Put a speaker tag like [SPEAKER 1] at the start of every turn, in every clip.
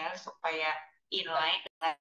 [SPEAKER 1] ya supaya inline dengan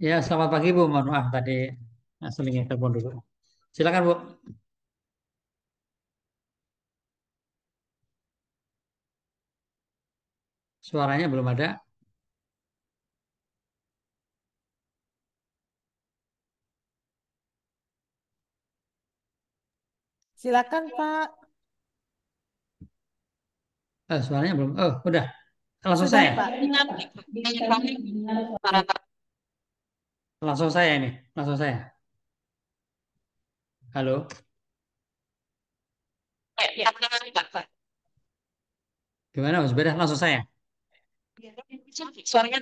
[SPEAKER 2] Ya, selamat pagi Bu. Mohon maaf tadi selingnya telepon dulu. Silakan Bu. Suaranya belum ada.
[SPEAKER 3] Silakan Pak.
[SPEAKER 2] Suaranya belum. Oh, udah. Langsung
[SPEAKER 3] Sudah
[SPEAKER 2] saya.
[SPEAKER 3] Pak.
[SPEAKER 2] Langsung saya ini. Langsung saya. Halo. Gimana Mas? Beda langsung saya.
[SPEAKER 1] suaranya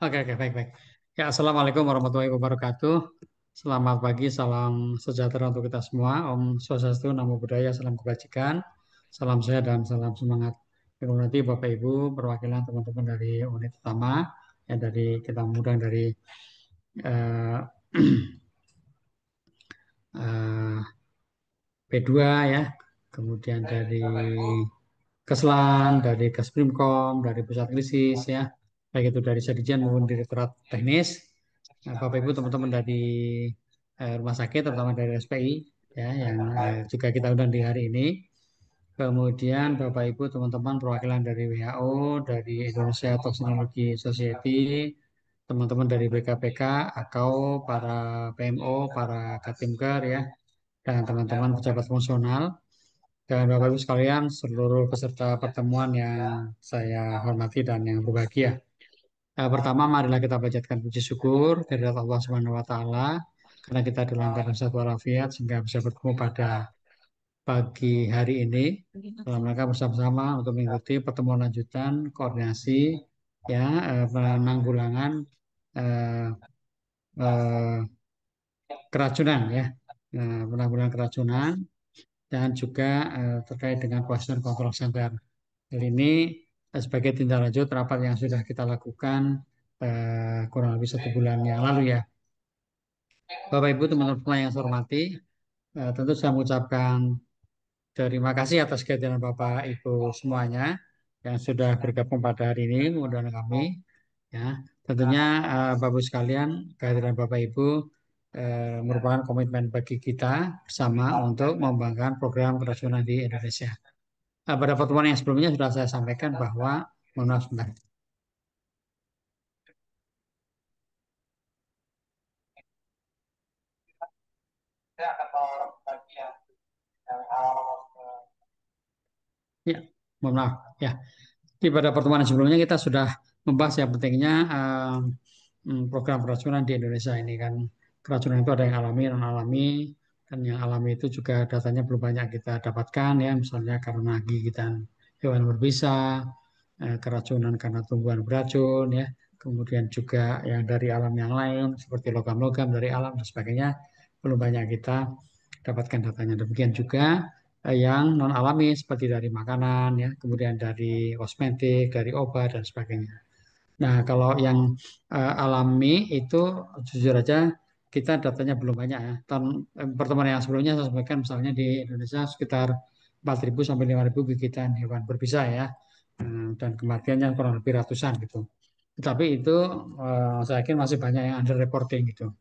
[SPEAKER 2] Oke, oke, baik, baik. Ya, Assalamualaikum warahmatullahi wabarakatuh. Selamat pagi, salam sejahtera untuk kita semua. Om Swastiastu, Namo Buddhaya, salam kebajikan, salam sehat dan salam semangat. Nanti Bapak Ibu, perwakilan teman-teman dari unit utama, ya dari kita mengundang dari eh, eh, P2 ya, kemudian dari Keslan, dari Kesprimkom, dari Pusat Krisis ya, baik itu dari Sedijen maupun Direktorat Teknis. Nah, Bapak Ibu teman-teman dari rumah sakit, terutama dari SPI ya, yang juga kita undang di hari ini. Kemudian Bapak Ibu teman-teman perwakilan dari WHO, dari Indonesia Toxinology Society, teman-teman dari BKPK, atau para PMO, para Katimker ya, dan teman-teman pejabat fungsional. Dan Bapak Ibu sekalian, seluruh peserta pertemuan yang saya hormati dan yang berbahagia. Pertama, marilah kita panjatkan puji syukur kehadirat Allah Subhanahu wa taala karena kita dilancarkan sehat walafiat sehingga bisa bertemu pada pagi hari ini dalam rangka bersama-sama untuk mengikuti pertemuan lanjutan koordinasi ya penanggulangan eh, eh, keracunan ya. Penanggulangan keracunan dan juga terkait dengan Question Control Center. Hal ini sebagai tindak lanjut rapat yang sudah kita lakukan kurang lebih 1 bulan yang lalu ya. Bapak Ibu teman-teman yang saya hormati, tentu saya mengucapkan terima kasih atas kehadiran Bapak Ibu semuanya yang sudah bergabung pada hari ini mengundang kami. Ya, tentunya Bapak Ibu sekalian, kehadiran Bapak Ibu merupakan komitmen bagi kita bersama untuk mengembangkan program keracunan di Indonesia. Pada pertemuan yang sebelumnya sudah saya sampaikan bahwa, mohon maaf sebentar. Ya, mohon maaf. Ya, di pada pertemuan sebelumnya kita sudah membahas yang pentingnya program keracunan di Indonesia ini kan. Keracunan itu ada yang alami, non alami, dan yang alami itu juga datanya belum banyak kita dapatkan ya, misalnya karena gigitan hewan berbisa, keracunan karena tumbuhan beracun ya, kemudian juga yang dari alam yang lain seperti logam-logam dari alam dan sebagainya belum banyak kita dapatkan datanya. Demikian juga yang non alami seperti dari makanan ya, kemudian dari kosmetik, dari obat dan sebagainya. Nah, kalau yang alami itu jujur aja kita datanya belum banyak ya. Pertemuan yang sebelumnya saya sampaikan misalnya di Indonesia sekitar 4.000 sampai 5.000 gigitan hewan berbisa ya. Dan kematiannya kurang lebih ratusan gitu. Tetapi itu saya yakin masih banyak yang under reporting gitu.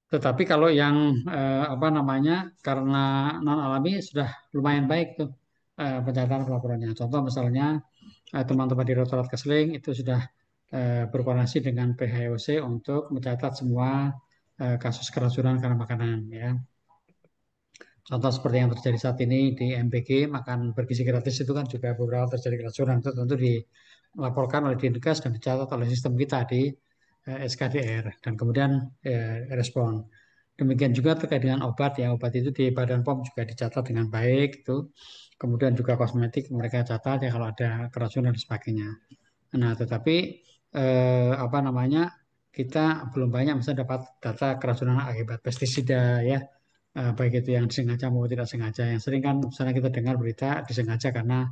[SPEAKER 2] Tetapi kalau yang apa namanya karena non alami sudah lumayan baik tuh pencatatan pelaporannya. Contoh misalnya teman-teman di Direktorat Kesling itu sudah berkoordinasi dengan PHOC untuk mencatat semua kasus keracunan karena makanan ya. Contoh seperti yang terjadi saat ini di MBG, makan bergizi gratis itu kan juga beberapa terjadi keracunan. Itu tentu dilaporkan oleh Dinkes dan dicatat oleh sistem kita di SKDR dan kemudian respon. Demikian juga terkait dengan obat ya, obat itu di Badan POM juga dicatat dengan baik itu. Kemudian juga kosmetik mereka catat ya kalau ada keracunan dan sebagainya. Nah, tetapi apa namanya kita belum banyak bisa dapat data keracunan akibat pestisida ya, baik itu yang disengaja maupun tidak sengaja. Yang sering kan misalnya kita dengar berita disengaja karena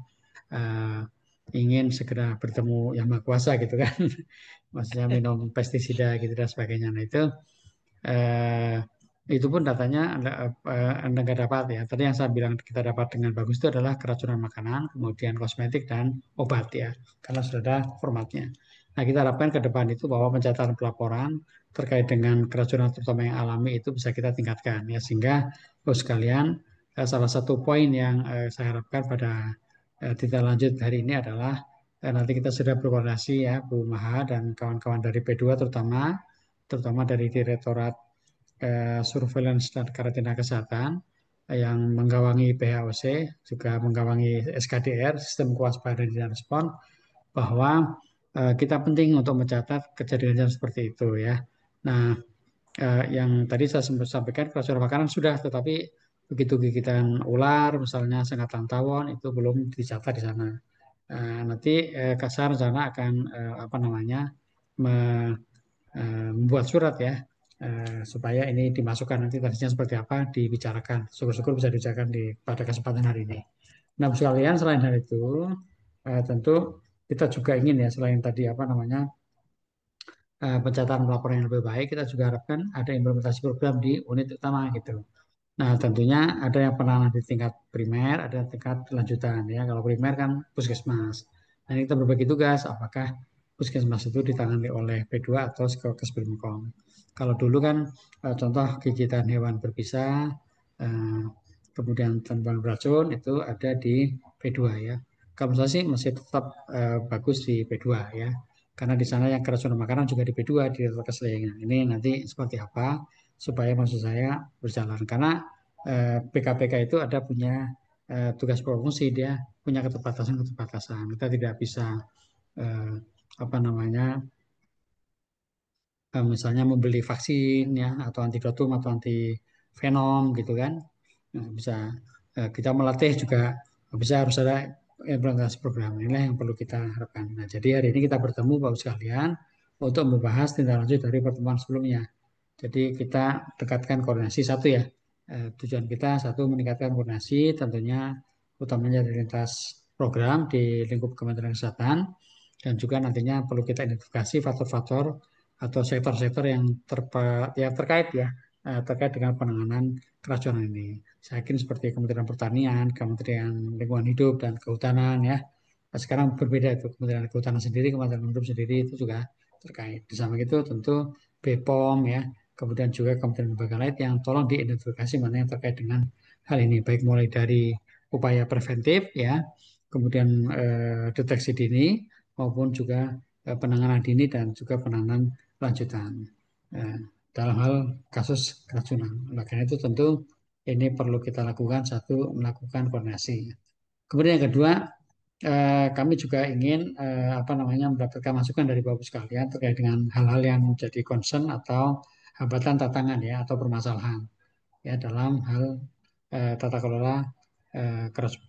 [SPEAKER 2] eh, ingin segera bertemu Yang Maha Kuasa gitu kan, maksudnya minum pestisida gitu dan sebagainya. Nah eh, itu pun datanya Anda nggak dapat ya. Tadi yang saya bilang kita dapat dengan bagus itu adalah keracunan makanan, kemudian kosmetik dan obat ya, karena sudah ada formatnya. Nah, kita harapkan ke depan itu bahwa pencatatan pelaporan terkait dengan keracunan terutama yang alami itu bisa kita tingkatkan ya, sehingga Bapak sekalian salah satu poin yang saya harapkan pada tindak lanjut hari ini adalah nanti kita sudah berkoordinasi ya Bu Maha dan kawan-kawan dari P2 terutama dari Direktorat Surveillance dan Karantina Kesehatan yang menggawangi PHOC, juga menggawangi SKDR, Sistem Kewaspadaan dan Respon, bahwa kita penting untuk mencatat kejadian seperti itu ya. Nah, yang tadi saya sempat sampaikan keracunan makanan sudah, tetapi begitu gigitan ular, misalnya sengatan tawon, itu belum dicatat di sana. Nanti Kasar rencana akan apa namanya membuat surat ya supaya ini dimasukkan nanti tadinya seperti apa dibicarakan. Syukur-syukur bisa dibicarakan pada kesempatan hari ini. Nah, sekalian selain hal itu tentu kita juga ingin ya selain tadi apa namanya pencatatan laporan yang lebih baik, kita juga harapkan ada implementasi program di unit utama gitu. Nah, tentunya ada yang penanganan di tingkat primer, ada tingkat lanjutan ya. Kalau primer kan puskesmas. Nah, ini kita berbagi tugas, apakah puskesmas itu ditangani oleh P2 atau Kesprimkom. Kalau dulu kan contoh gigitan hewan berbisa, eh, kemudian tanaman beracun itu ada di P2 ya. Kalau saya sih masih tetap bagus di P2 ya. Karena di sana yang keracunan makanan juga di P2 di Kesling. Nah, ini nanti seperti apa supaya maksud saya berjalan. Karena PKPK itu ada punya tugas promosi, dia punya keterbatasan-keterbatasan. Kita tidak bisa eh, apa namanya misalnya membeli vaksin ya atau antidotum atau antivenom gitu kan. Nah, bisa kita melatih juga bisa harus ada implementasi program inilah yang perlu kita harapkan. Nah, jadi hari ini kita bertemu Bapak sekalian untuk membahas tindak lanjut dari pertemuan sebelumnya. Jadi kita dekatkan koordinasi satu ya. Tujuan kita satu meningkatkan koordinasi tentunya utamanya di lintas program di lingkup Kementerian Kesehatan dan juga nantinya perlu kita identifikasi faktor-faktor atau sektor-sektor yang terkait ya terkait dengan penanganan keracunan ini. Saya yakin seperti Kementerian Pertanian, Kementerian Lingkungan Hidup dan Kehutanan ya, Sekarang berbeda itu Kementerian Kehutanan sendiri, Kementerian Hidup sendiri itu juga terkait. Di samping itu tentu BPOM ya, kemudian juga kementerian lembaga lain yang tolong diidentifikasi mana yang terkait dengan hal ini, baik mulai dari upaya preventif ya, kemudian deteksi dini maupun juga penanganan dini dan juga penanganan lanjutan eh, dalam hal kasus keracunan. Maka itu tentu ini perlu kita lakukan satu melakukan koordinasi. Kemudian yang kedua, kami juga ingin apa namanya mendapatkan masukan dari Bapak sekalian terkait dengan hal-hal yang menjadi concern atau hambatan tantangan ya atau permasalahan ya dalam hal tata kelola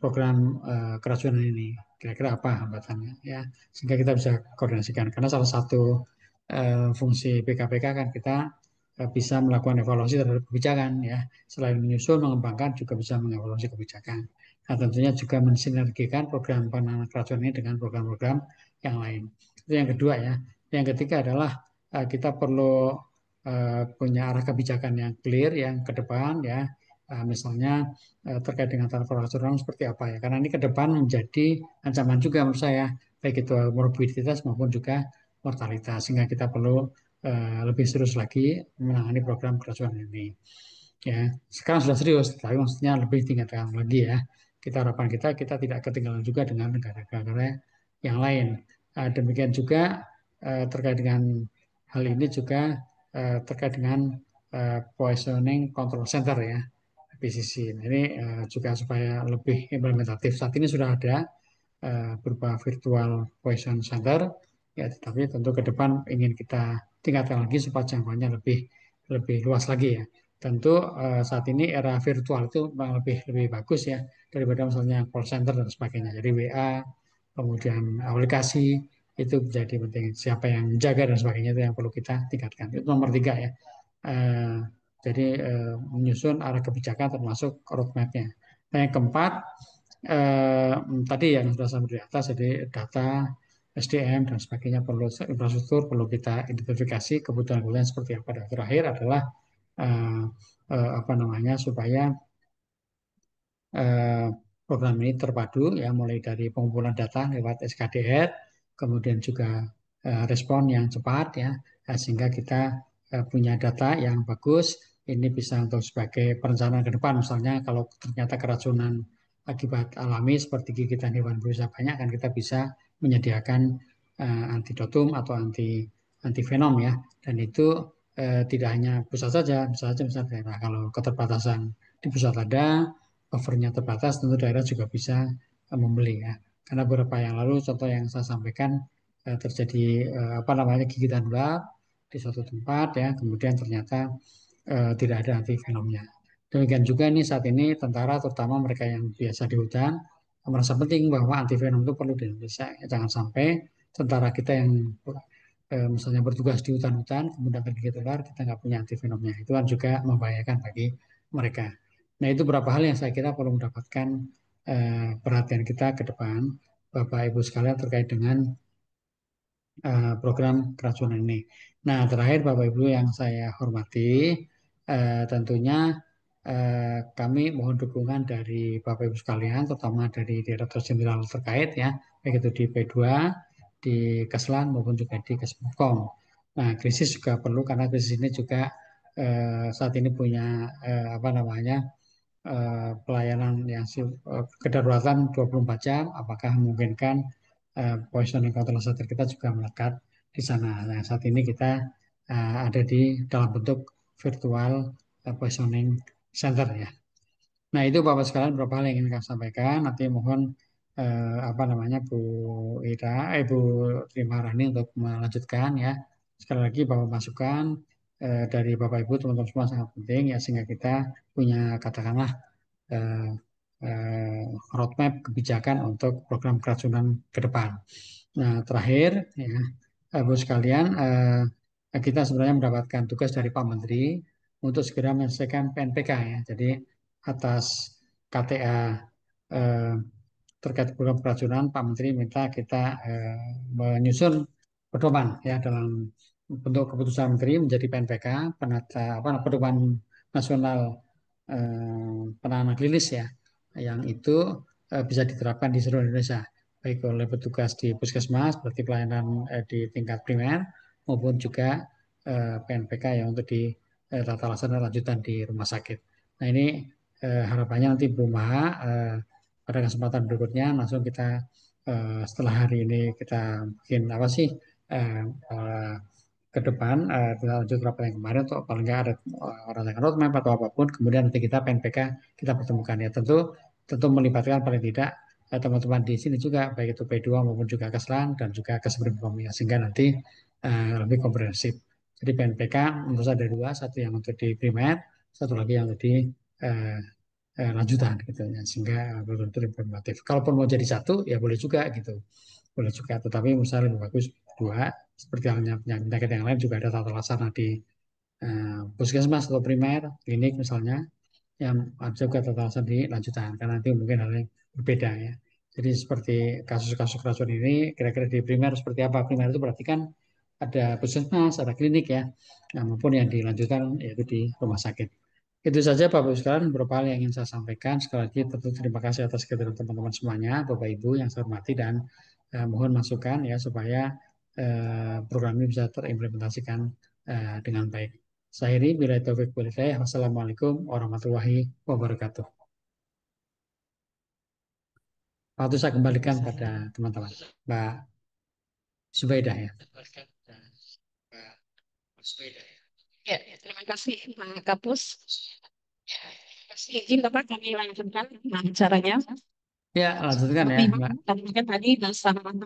[SPEAKER 2] program keracunan ini. Kira-kira apa hambatannya ya sehingga kita bisa koordinasikan karena salah satu fungsi PKPK kan kita bisa melakukan evaluasi terhadap kebijakan ya selain menyusun mengembangkan juga bisa mengevaluasi kebijakan. Nah, tentunya juga mensinergikan program penanganan keracunan ini dengan program-program yang lain. Itu yang kedua ya. Yang ketiga adalah kita perlu punya arah kebijakan yang clear yang ke depan ya. Misalnya terkait dengan tata kelola keracunan seperti apa ya. Karena ini ke depan menjadi ancaman juga menurut saya baik itu morbiditas maupun juga mortalitas sehingga kita perlu lebih serius lagi menangani program keracunan ini. Ya, sekarang sudah serius, tapi maksudnya lebih tingkatkan lagi ya. Kita tidak ketinggalan juga dengan negara-negara yang lain. Demikian juga terkait dengan hal ini juga terkait dengan Poisoning Control Center ya, PCC. Nah, ini juga supaya lebih implementatif. Saat ini sudah ada berupa virtual poison center, ya, tetapi tentu ke depan ingin kita tingkatkan lagi supaya jangkauannya lebih lebih luas lagi ya. Tentu saat ini era virtual itu memang lebih bagus ya daripada misalnya call center dan sebagainya. Jadi WA, kemudian aplikasi itu menjadi penting. Siapa yang menjaga dan sebagainya itu yang perlu kita tingkatkan. Itu nomor tiga ya. Eh, jadi menyusun arah kebijakan termasuk roadmap-nya. Nah, yang keempat eh, tadi yang sudah saya di atas, jadi data, SDM dan sebagainya perlu infrastruktur perlu kita identifikasi kebutuhan-kebutuhan seperti apa. Dan terakhir adalah eh, apa namanya supaya eh, program ini terpadu ya mulai dari pengumpulan data lewat SKDR, kemudian juga respon yang cepat ya sehingga kita punya data yang bagus. Ini bisa untuk sebagai perencanaan ke depan. Misalnya kalau ternyata keracunan akibat alami seperti gigitan hewan berusaha banyak kan kita bisa menyediakan antidotum atau antivenom ya. Dan itu tidak hanya pusat saja, bisa saja misalnya daerah. Kalau keterbatasan di pusat ada, covernya terbatas, tentu daerah juga bisa membeli ya. Karena beberapa yang lalu contoh yang saya sampaikan terjadi apa namanya gigitan ular di suatu tempat ya, kemudian ternyata tidak ada antivenomnya. Demikian juga ini saat ini tentara terutama mereka yang biasa di hutan merasa penting bahwa antivenom itu perlu di Indonesia. Jangan sampai tentara kita yang misalnya bertugas di hutan-hutan kemudian tergigit ular kita nggak punya antivenomnya. Itu kan juga membahayakan bagi mereka. Nah, itu beberapa hal yang saya kira perlu mendapatkan perhatian kita ke depan, Bapak Ibu sekalian terkait dengan program keracunan ini. Nah, terakhir Bapak Ibu yang saya hormati, tentunya kami mohon dukungan dari Bapak Ibu sekalian, terutama dari Direktur Jenderal terkait ya, baik itu di P2, di Keslan maupun juga di Kesmkom. Nah, krisis juga perlu karena krisis ini juga saat ini punya apa namanya pelayanan yang kedaruratan 24 jam, apakah memungkinkan positioning control center kita juga melekat di sana. Nah, saat ini kita ada di dalam bentuk virtual positioning center ya. Nah, itu Bapak sekalian beberapa hal yang ingin kami sampaikan. Nanti mohon apa namanya Bu Bu Trimarani untuk melanjutkan ya. Sekali lagi Bapak masukan dari Bapak Ibu teman-teman semua sangat penting ya sehingga kita punya katakanlah eh, eh, roadmap kebijakan untuk program keracunan ke depan. Nah, terakhir, ya, Bu sekalian, kita sebenarnya mendapatkan tugas dari Pak Menteri untuk segera menyelesaikan PNPK ya. Jadi atas KTA eh, terkait program keracunan, Pak Menteri minta kita menyusun pedoman ya dalam bentuk keputusan Menteri menjadi PNPK, apa pedoman nasional penanganan klinis ya, yang itu bisa diterapkan di seluruh Indonesia. baik oleh petugas di puskesmas, berarti pelayanan di tingkat primer, maupun juga PNPK yang untuk di tata laksana lanjutan di rumah sakit. Nah ini harapannya nanti Bu Maha pada kesempatan berikutnya langsung kita setelah hari ini kita bikin apa sih eh, eh, ke depan kita lanjut rapat yang kemarin atau paling nggak ada rancangan roadmap atau apapun, kemudian nanti kita PNPK kita pertemukan ya, tentu tentu melibatkan paling tidak teman-teman di sini juga, baik itu P2 maupun juga Keslan dan juga Kesbrinkom ya, sehingga nanti lebih komprehensif. Jadi PNPK menurut saya ada dua, satu yang untuk di primer, satu lagi yang untuk di eh, lanjutan gitu ya, sehingga belum tentu informatif. Kalaupun mau jadi satu ya boleh juga gitu, boleh juga. Tetapi misalnya lebih bagus dua, seperti halnya penyakit yang lain juga ada tata laksana di puskesmas atau primer, klinik misalnya, yang ada juga tata laksana di lanjutan, karena nanti mungkin hal yang berbeda ya. Jadi seperti kasus-kasus keracunan ini, kira-kira di primer seperti apa? Primer itu berarti kan ada puskesmas, ada klinik ya, nah, maupun yang dilanjutkan yaitu di rumah sakit. Itu saja Bapak Ibu sekalian, beberapa hal yang ingin saya sampaikan. Sekali lagi tentu terima kasih atas kehadiran teman-teman semuanya, Bapak Ibu yang saya hormati, dan mohon masukan ya supaya program ini bisa terimplementasikan dengan baik. Saya Heri, bila taufik walhidayah. Wassalamualaikum warahmatullahi wabarakatuh. Waktu saya kembalikan pada teman-teman. Mbak Subaidah ya.
[SPEAKER 1] Ya, terima kasih Pak Kapus. Izin Bapak kami lanjutkan acaranya.
[SPEAKER 2] Ya, lanjutkan ya,
[SPEAKER 1] Tapi
[SPEAKER 2] Mbak.
[SPEAKER 1] kan tadi dasar pada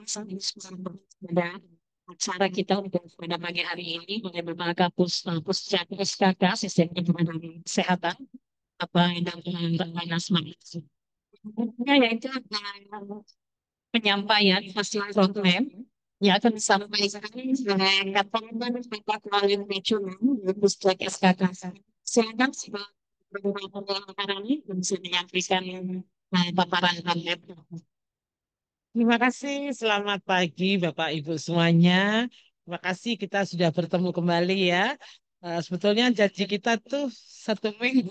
[SPEAKER 1] acara kita untuk pada pagi hari ini oleh Bapak Kapus Puscat SKK Sistem Informasi Kesehatan apa yang Bapak Semangat. Yaitu penyampaian hasil roadmap yang akan disampaikan oleh Kapolda Bapak Kuala Nasional Pusat SKK. Silakan beberapa orang ini bisa menyampaikan paparan roadmap.
[SPEAKER 3] Terima kasih. Selamat pagi Bapak Ibu semuanya. Terima kasih kita sudah bertemu kembali ya. Sebetulnya janji kita tuh 1 minggu.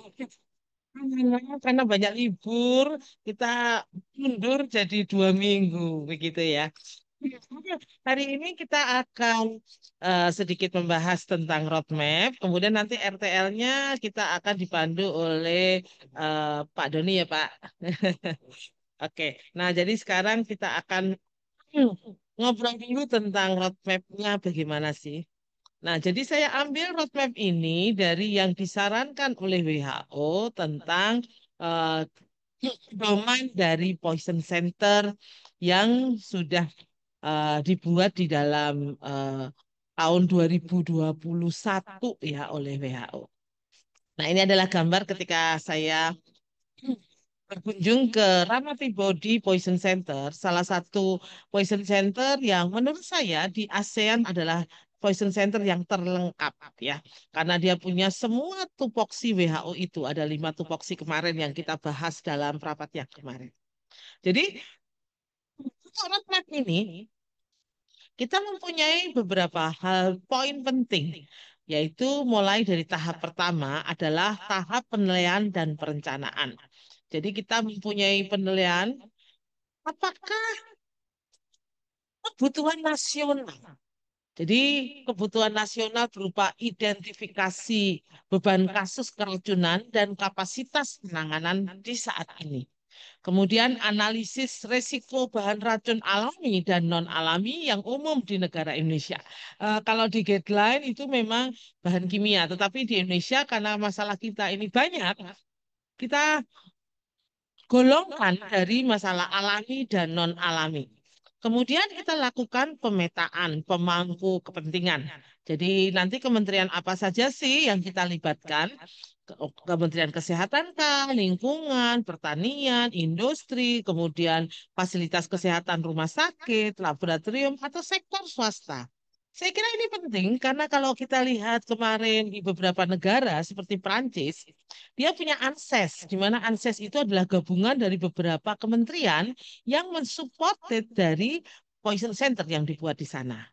[SPEAKER 3] Karena banyak libur, kita mundur jadi 2 minggu begitu ya. Hari ini kita akan sedikit membahas tentang roadmap. Kemudian nanti RTL-nya kita akan dipandu oleh Pak Doni ya Pak. Oke, nah jadi sekarang kita akan hmm, ngobrol dulu tentang roadmap-nya bagaimana sih. Nah, jadi saya ambil roadmap ini dari yang disarankan oleh WHO tentang eh, domain dari Poison Center yang sudah dibuat di dalam tahun 2021 ya oleh WHO. Nah, ini adalah gambar ketika saya berkunjung ke Ramatibodi Poison Center, salah satu poison center yang menurut saya di ASEAN adalah poison center yang terlengkap ya, karena dia punya semua tupoksi WHO itu ada 5 tupoksi kemarin yang kita bahas dalam rapat yang kemarin. Jadi untuk roadmap ini kita mempunyai beberapa hal poin penting, yaitu mulai dari tahap pertama adalah tahap penilaian dan perencanaan. Jadi kita mempunyai penilaian apakah kebutuhan nasional. Jadi kebutuhan nasional berupa identifikasi beban kasus keracunan dan kapasitas penanganan di saat ini. Kemudian analisis resiko bahan racun alami dan non-alami yang umum di negara Indonesia. Kalau di guideline itu memang bahan kimia, tetapi di Indonesia karena masalah kita ini banyak, kita golongkan dari masalah alami dan non-alami. Kemudian kita lakukan pemetaan pemangku kepentingan. Jadi nanti kementerian apa saja sih yang kita libatkan? Kementerian Kesehatan kan, lingkungan, pertanian, industri, kemudian fasilitas kesehatan rumah sakit, laboratorium, atau sektor swasta. Saya kira ini penting karena kalau kita lihat kemarin di beberapa negara seperti Prancis, dia punya ANSES, di mana ANSES itu adalah gabungan dari beberapa kementerian yang mensupport dari poison center yang dibuat di sana.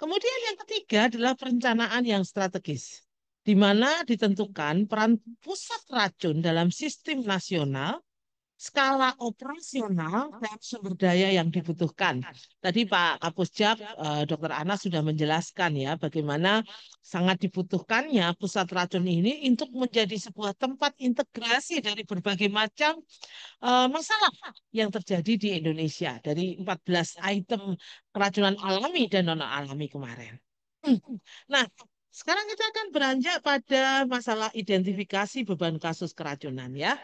[SPEAKER 3] Kemudian yang ketiga adalah perencanaan yang strategis, di mana ditentukan peran pusat racun dalam sistem nasional skala operasional dan sumber daya yang dibutuhkan. Tadi Pak Kapusjab, Dr. Ana sudah menjelaskan ya bagaimana sangat dibutuhkannya pusat racun ini untuk menjadi sebuah tempat integrasi dari berbagai macam masalah yang terjadi di Indonesia dari 14 item keracunan alami dan non alami kemarin. Nah, sekarang kita akan beranjak pada masalah identifikasi beban kasus keracunan ya.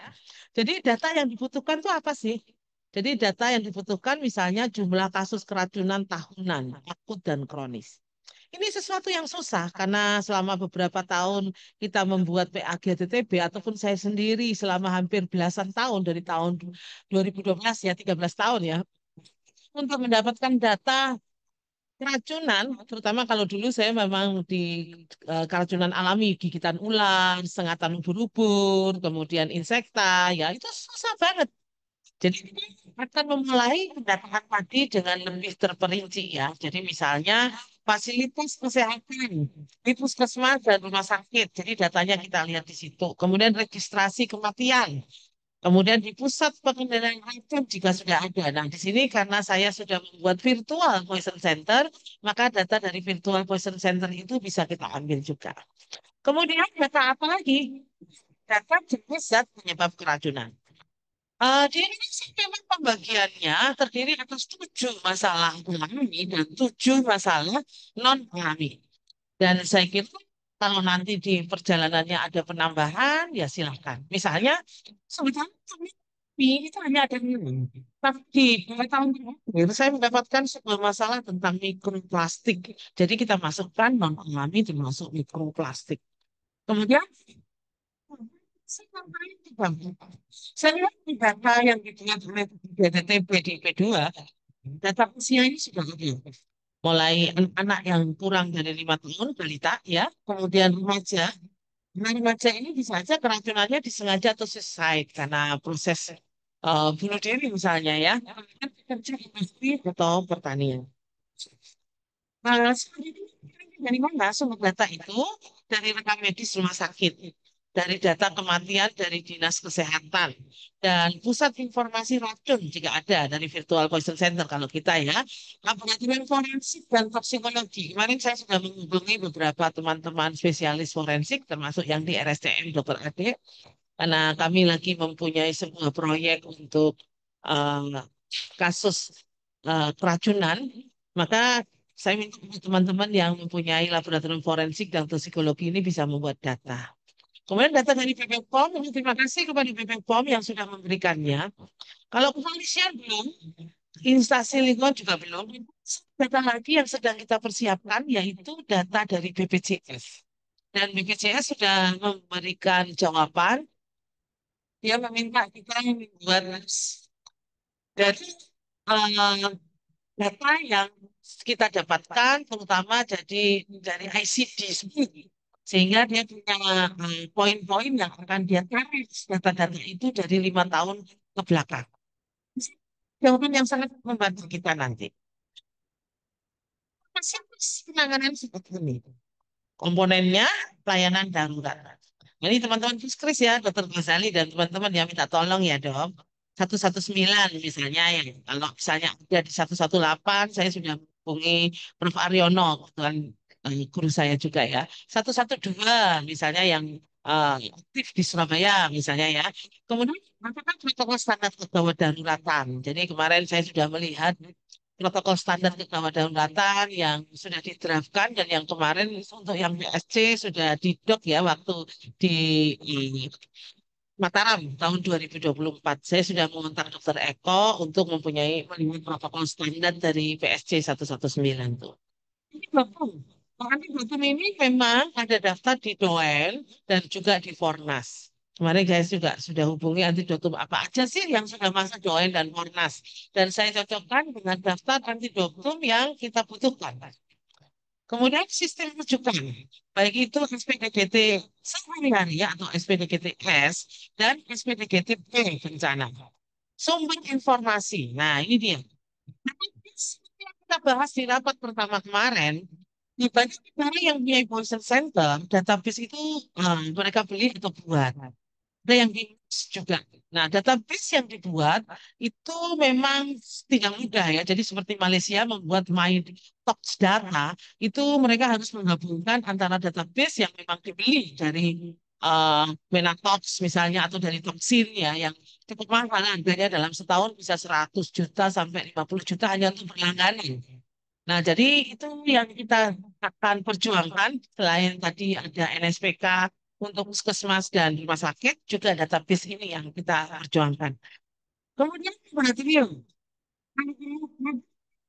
[SPEAKER 3] Jadi data yang dibutuhkan itu apa sih? Jadi data yang dibutuhkan misalnya jumlah kasus keracunan tahunan, akut dan kronis. Ini sesuatu yang susah karena selama beberapa tahun kita membuat PAGTTB ataupun saya sendiri selama hampir belasan tahun dari tahun 2012 ya 13 tahun ya untuk mendapatkan data keracunan, terutama kalau dulu saya memang di keracunan alami, gigitan ular, sengatan ubur-ubur, kemudian insekta, ya itu susah banget. Jadi kita akan memulai pendataan tadi dengan lebih terperinci ya. Jadi misalnya fasilitas kesehatan di puskesmas dan rumah sakit. Jadi datanya kita lihat di situ. Kemudian registrasi kematian. Kemudian di pusat pengendalian racun jika sudah ada. Nah, di sini karena saya sudah membuat virtual poison center, maka data dari virtual poison center itu bisa kita ambil juga. Kemudian data apa lagi? Data jenis zat penyebab keracunan. Di Indonesia memang pembagiannya terdiri atas 7 masalah alami dan 7 masalah non alami. Dan saya kira kalau nanti di perjalanannya ada penambahan, ya silahkan. Misalnya, sebetulnya kami itu hanya ada 6. Tapi di 2 tahun terakhir, saya mendapatkan sebuah masalah tentang mikroplastik. Jadi kita masukkan non-alami termasuk mikroplastik. Kemudian, saya lihat di data yang dibuat oleh BTTB di P2, data usianya sudah ada mulai anak yang kurang dari 5 tahun balita ya kemudian remaja. Nah, remaja ini bisa saja keracunannya disengaja atau suicide karena proses bunuh diri misalnya ya kemudian kerja industri atau pertanian. Nah, sebenarnya dari mana sumber data itu? Dari rekam medis rumah sakit, dari data kematian dari dinas kesehatan, dan pusat informasi racun jika ada dari virtual poison center kalau kita ya, laboratorium forensik dan toksikologi. Kemarin saya sudah menghubungi beberapa teman-teman spesialis forensik, termasuk yang di RSCM Dr. Ade, karena kami lagi mempunyai sebuah proyek untuk eh, kasus keracunan, maka saya minta teman-teman yang mempunyai laboratorium forensik dan toksikologi ini bisa membuat data. Kemudian data dari BPOM, ini terima kasih kepada BPOM yang sudah memberikannya. Kalau kepolisian belum, instansi lingkungan juga belum. Data lagi yang sedang kita persiapkan yaitu data dari BPJS. Dan BPJS sudah memberikan jawaban. Dia meminta kita membuat dari eh, data yang kita dapatkan terutama dari ICD sendiri sehingga dia punya poin-poin yang akan dia tarik data-data itu dari 5 tahun ke belakang. Jawaban yang sangat membantu kita nanti. Masih penanganan seperti ini. Komponennya pelayanan darurat. Ini teman-teman Puskris ya, Dokter Ghazali dan teman-teman yang minta tolong ya dok. 119 misalnya ya. Kalau misalnya ada di 118 saya sudah menghubungi Prof. Aryono, kebetulan guru saya juga ya. 112 misalnya yang aktif di Surabaya misalnya ya. Kemudian apakah protokol standar kegawat daruratan. Jadi kemarin saya sudah melihat protokol standar kegawat daruratan yang sudah diterapkan dan yang kemarin untuk yang BSC sudah didok ya waktu di Mataram tahun 2024. Saya sudah mengontak Dokter Eko untuk melihat protokol standar dari PSC 119 tuh. Ini Bapak, makanya Bapak ini memang ada daftar di Doen dan juga di Fornas. Kemarin saya juga sudah hubungi antidotum apa aja sih yang sudah masuk Doen dan Fornas. Dan saya cocokkan dengan daftar antidotum yang kita butuhkan. Kemudian sistem rujukan, baik itu SPDGT sehari-hari atau SPDGT-S dan SPDGT-P bencana. Sumber informasi, nah ini dia. Seperti yang kita bahas di rapat pertama kemarin, di banyak negara yang punya poison center, database itu mereka beli atau buat. Ada yang di juga. Nah, database yang dibuat itu memang tidak mudah ya. Jadi seperti Malaysia membuat MyTox data, itu mereka harus menggabungkan antara database yang memang dibeli dari Menatox misalnya atau dari Toxin ya yang cukup mahal harganya dalam setahun bisa 100 juta sampai 50 juta hanya untuk berlangganan. Nah, jadi itu yang kita akan perjuangkan selain tadi ada NSPK untuk puskesmas dan rumah sakit, juga database ini yang kita perjuangkan. Kemudian laboratorium.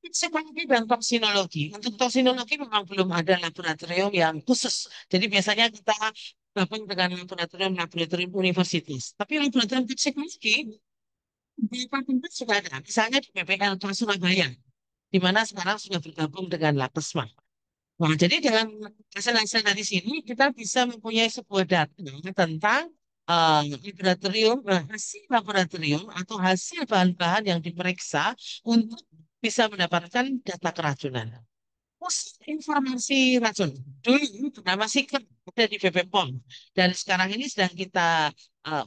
[SPEAKER 3] Psikologi dan toksinologi. Untuk toksinologi memang belum ada laboratorium yang khusus. Jadi biasanya kita gabung dengan laboratorium universitas. Tapi laboratorium toksikologi di fakultas sudah ada. Misalnya di PPLK Surabaya, di mana sekarang sudah bergabung dengan Labkesma. Nah, jadi dengan hasil-hasil dari sini kita bisa mempunyai sebuah data tentang hasil laboratorium atau hasil bahan-bahan yang diperiksa untuk bisa mendapatkan data keracunan. Pusat informasi racun dulu bernama Secret ada di BPOM dan sekarang ini sedang kita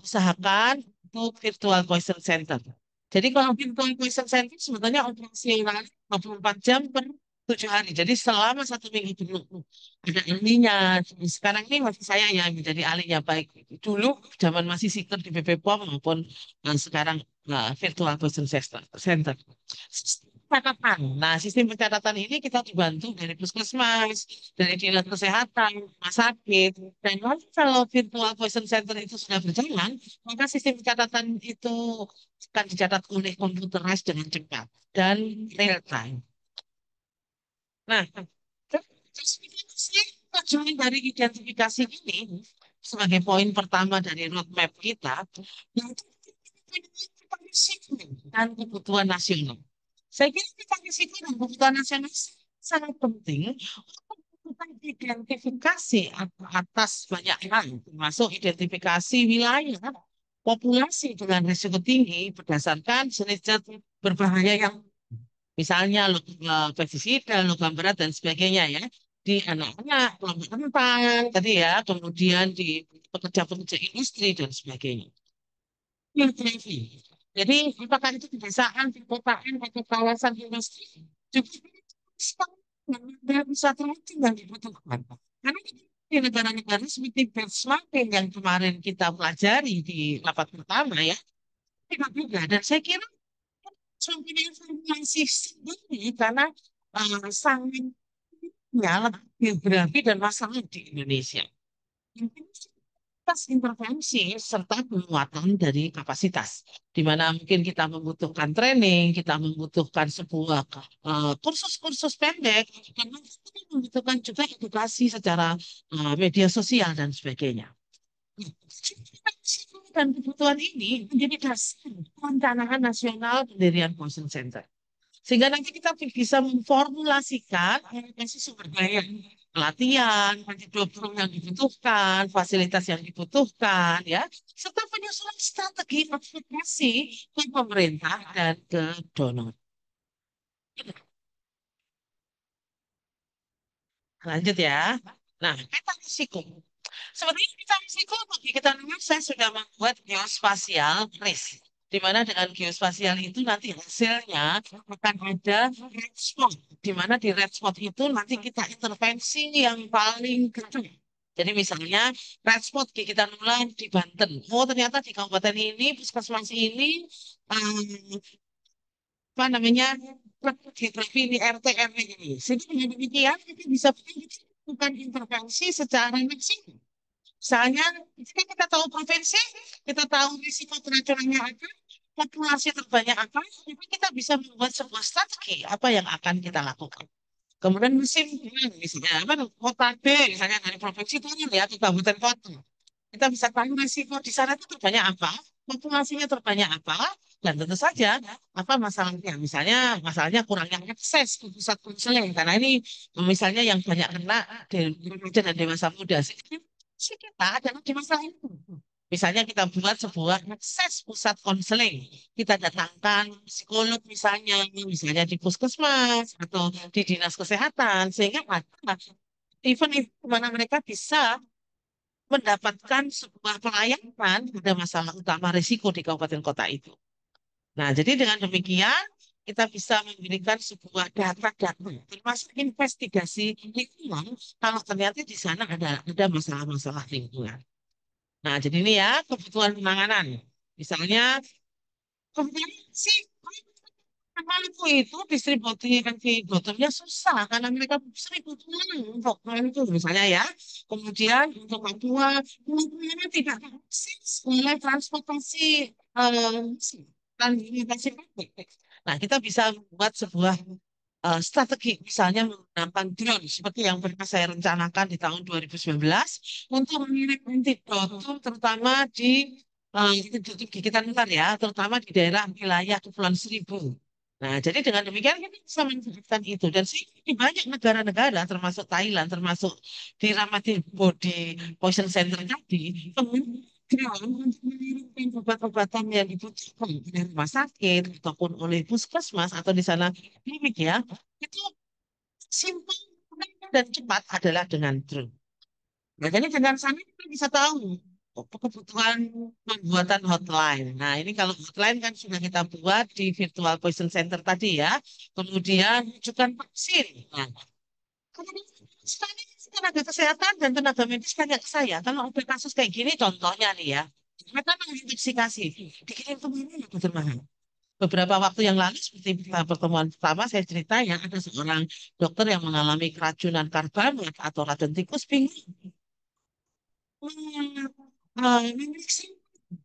[SPEAKER 3] usahakan untuk virtual poison center. Jadi kalau virtual poison center sebetulnya operasional 24 jam per 7 hari. Jadi selama 1 minggu penuh ada ahlinya. Sekarang ini masih saya yang menjadi ahlinya baik dulu zaman masih Secret di BPOM maupun sekarang virtual poison center. Catatan. Nah, sistem pencatatan ini kita dibantu dari puskesmas, dari dinas kesehatan, rumah sakit, dan nanti kalau virtual poison center itu sudah berjalan, maka sistem pencatatan itu akan dicatat oleh komputerized dengan cepat dan real time. Nah, tujuan dari identifikasi ini sebagai poin pertama dari roadmap kita, yaitu dan kebutuhan nasional. Saya kira kita risiko dan kebutuhan nasional sangat penting untuk melakukan identifikasi atas banyak hal, termasuk identifikasi wilayah populasi dengan risiko tinggi berdasarkan jenis zat berbahaya yang misalnya pestisida, logam berat dan sebagainya ya di anak-anak, kelompok rentan tadi ya, kemudian di pekerja-pekerja industri dan sebagainya. Jadi apakah itu pedesaan, perkotaan, atau kawasan industri juga ada satu lagi yang dibutuhkan. Karena di negara-negara seperti benchmarking yang kemarin kita pelajari di rapat pertama ya, tidak juga. Dan saya kira mempunyai informasi sendiri karena sangat geografi dan masalah di Indonesia. Intervensi serta penguatan dari kapasitas, di mana mungkin kita membutuhkan training, kita membutuhkan sebuah kursus-kursus pendek, dan kita membutuhkan juga edukasi secara media sosial dan sebagainya. Dan kebutuhan ini menjadi dasar perencanaan nasional pendirian Poison Center. Sehingga nanti kita bisa memformulasikan alokasi sumber daya, pelatihan, antidoping yang dibutuhkan, fasilitas yang dibutuhkan, ya, serta penyusunan strategi advokasi ke pemerintah dan ke donor. Lanjut ya. Nah, peta risiko. Sebenarnya peta risiko bagi kita dulu saya sudah membuat geospasial risk. Di mana dengan geospasial itu nanti hasilnya akan ada red spot. Di mana di red spot itu nanti kita intervensi yang paling kecil. Jadi misalnya red spot di kita nular di Banten. Oh ternyata di kabupaten ini, puskesmas ini, apa namanya, geografi ini RT RW ini. Sehingga dengan demikian kita bisa bukan intervensi secara maksimal. Misalnya, jika kita tahu provinsi, kita tahu risiko keracunan apa, populasi terbanyak apa, jadi kita bisa membuat sebuah strategi apa yang akan kita lakukan. Kemudian musim, misalnya apa, kota B, misalnya dari provinsi turun ya ke kabupaten kota. Kita bisa tahu risiko di sana itu terbanyak apa, populasinya terbanyak apa, dan tentu saja apa masalahnya. Misalnya masalahnya kurangnya akses ke pusat konseling, karena ini misalnya yang banyak kena di remaja dan dewasa muda. Sih kita adalah di masalah itu. Misalnya kita buat sebuah akses pusat konseling. Kita datangkan psikolog misalnya di puskesmas atau di dinas kesehatan, sehingga ada event itu mana mereka bisa mendapatkan sebuah pelayanan pada masalah utama risiko di kabupaten kota itu. Nah, jadi dengan demikian kita bisa memberikan sebuah data-data termasuk investigasi lingkungan kalau ternyata di sana ada masalah-masalah lingkungan. Nah, jadi ini ya kebutuhan penanganan. Misalnya kemudian sih Maluku itu distribusi botolnya susah karena mereka sering pulang untuk hal itu misalnya ya. Kemudian untuk Papua, Papua tidak akses oleh transportasi transportasi publik. Nah, kita bisa membuat sebuah strategi, misalnya menggunakan drone seperti yang pernah saya rencanakan di tahun 2019 untuk mengirim antidotum terutama di antidotum gigitan ular ya, terutama di daerah wilayah Kepulauan Seribu. Nah, jadi dengan demikian kita bisa memanfaatkan itu dan di banyak negara-negara termasuk Thailand, termasuk di Ramadi Body Poison Center tadi, kemudian untuk mengirimkan obat-obatan yang dibutuhkan oleh rumah sakit ataupun oleh puskesmas atau di sana klinik ya, itu simpel dan cepat adalah dengan drone. Nah, jadi dengan sana kita bisa tahu kebutuhan pembuatan hotline. Nah, ini kalau hotline kan sudah kita buat di Virtual Poison Center tadi ya. Kemudian rujukan vaksin. Nah, kemudian sekarang tenaga kesehatan dan tenaga medis tanya ke saya, kalau ada kasus kayak gini contohnya nih ya, mereka mengintoxikasi, dikirim ke mana ya dokter Mahal? Beberapa waktu yang lalu, seperti pertemuan pertama, saya cerita ya, ada seorang dokter yang mengalami keracunan karbamid atau racun tikus bingung. Memeriksa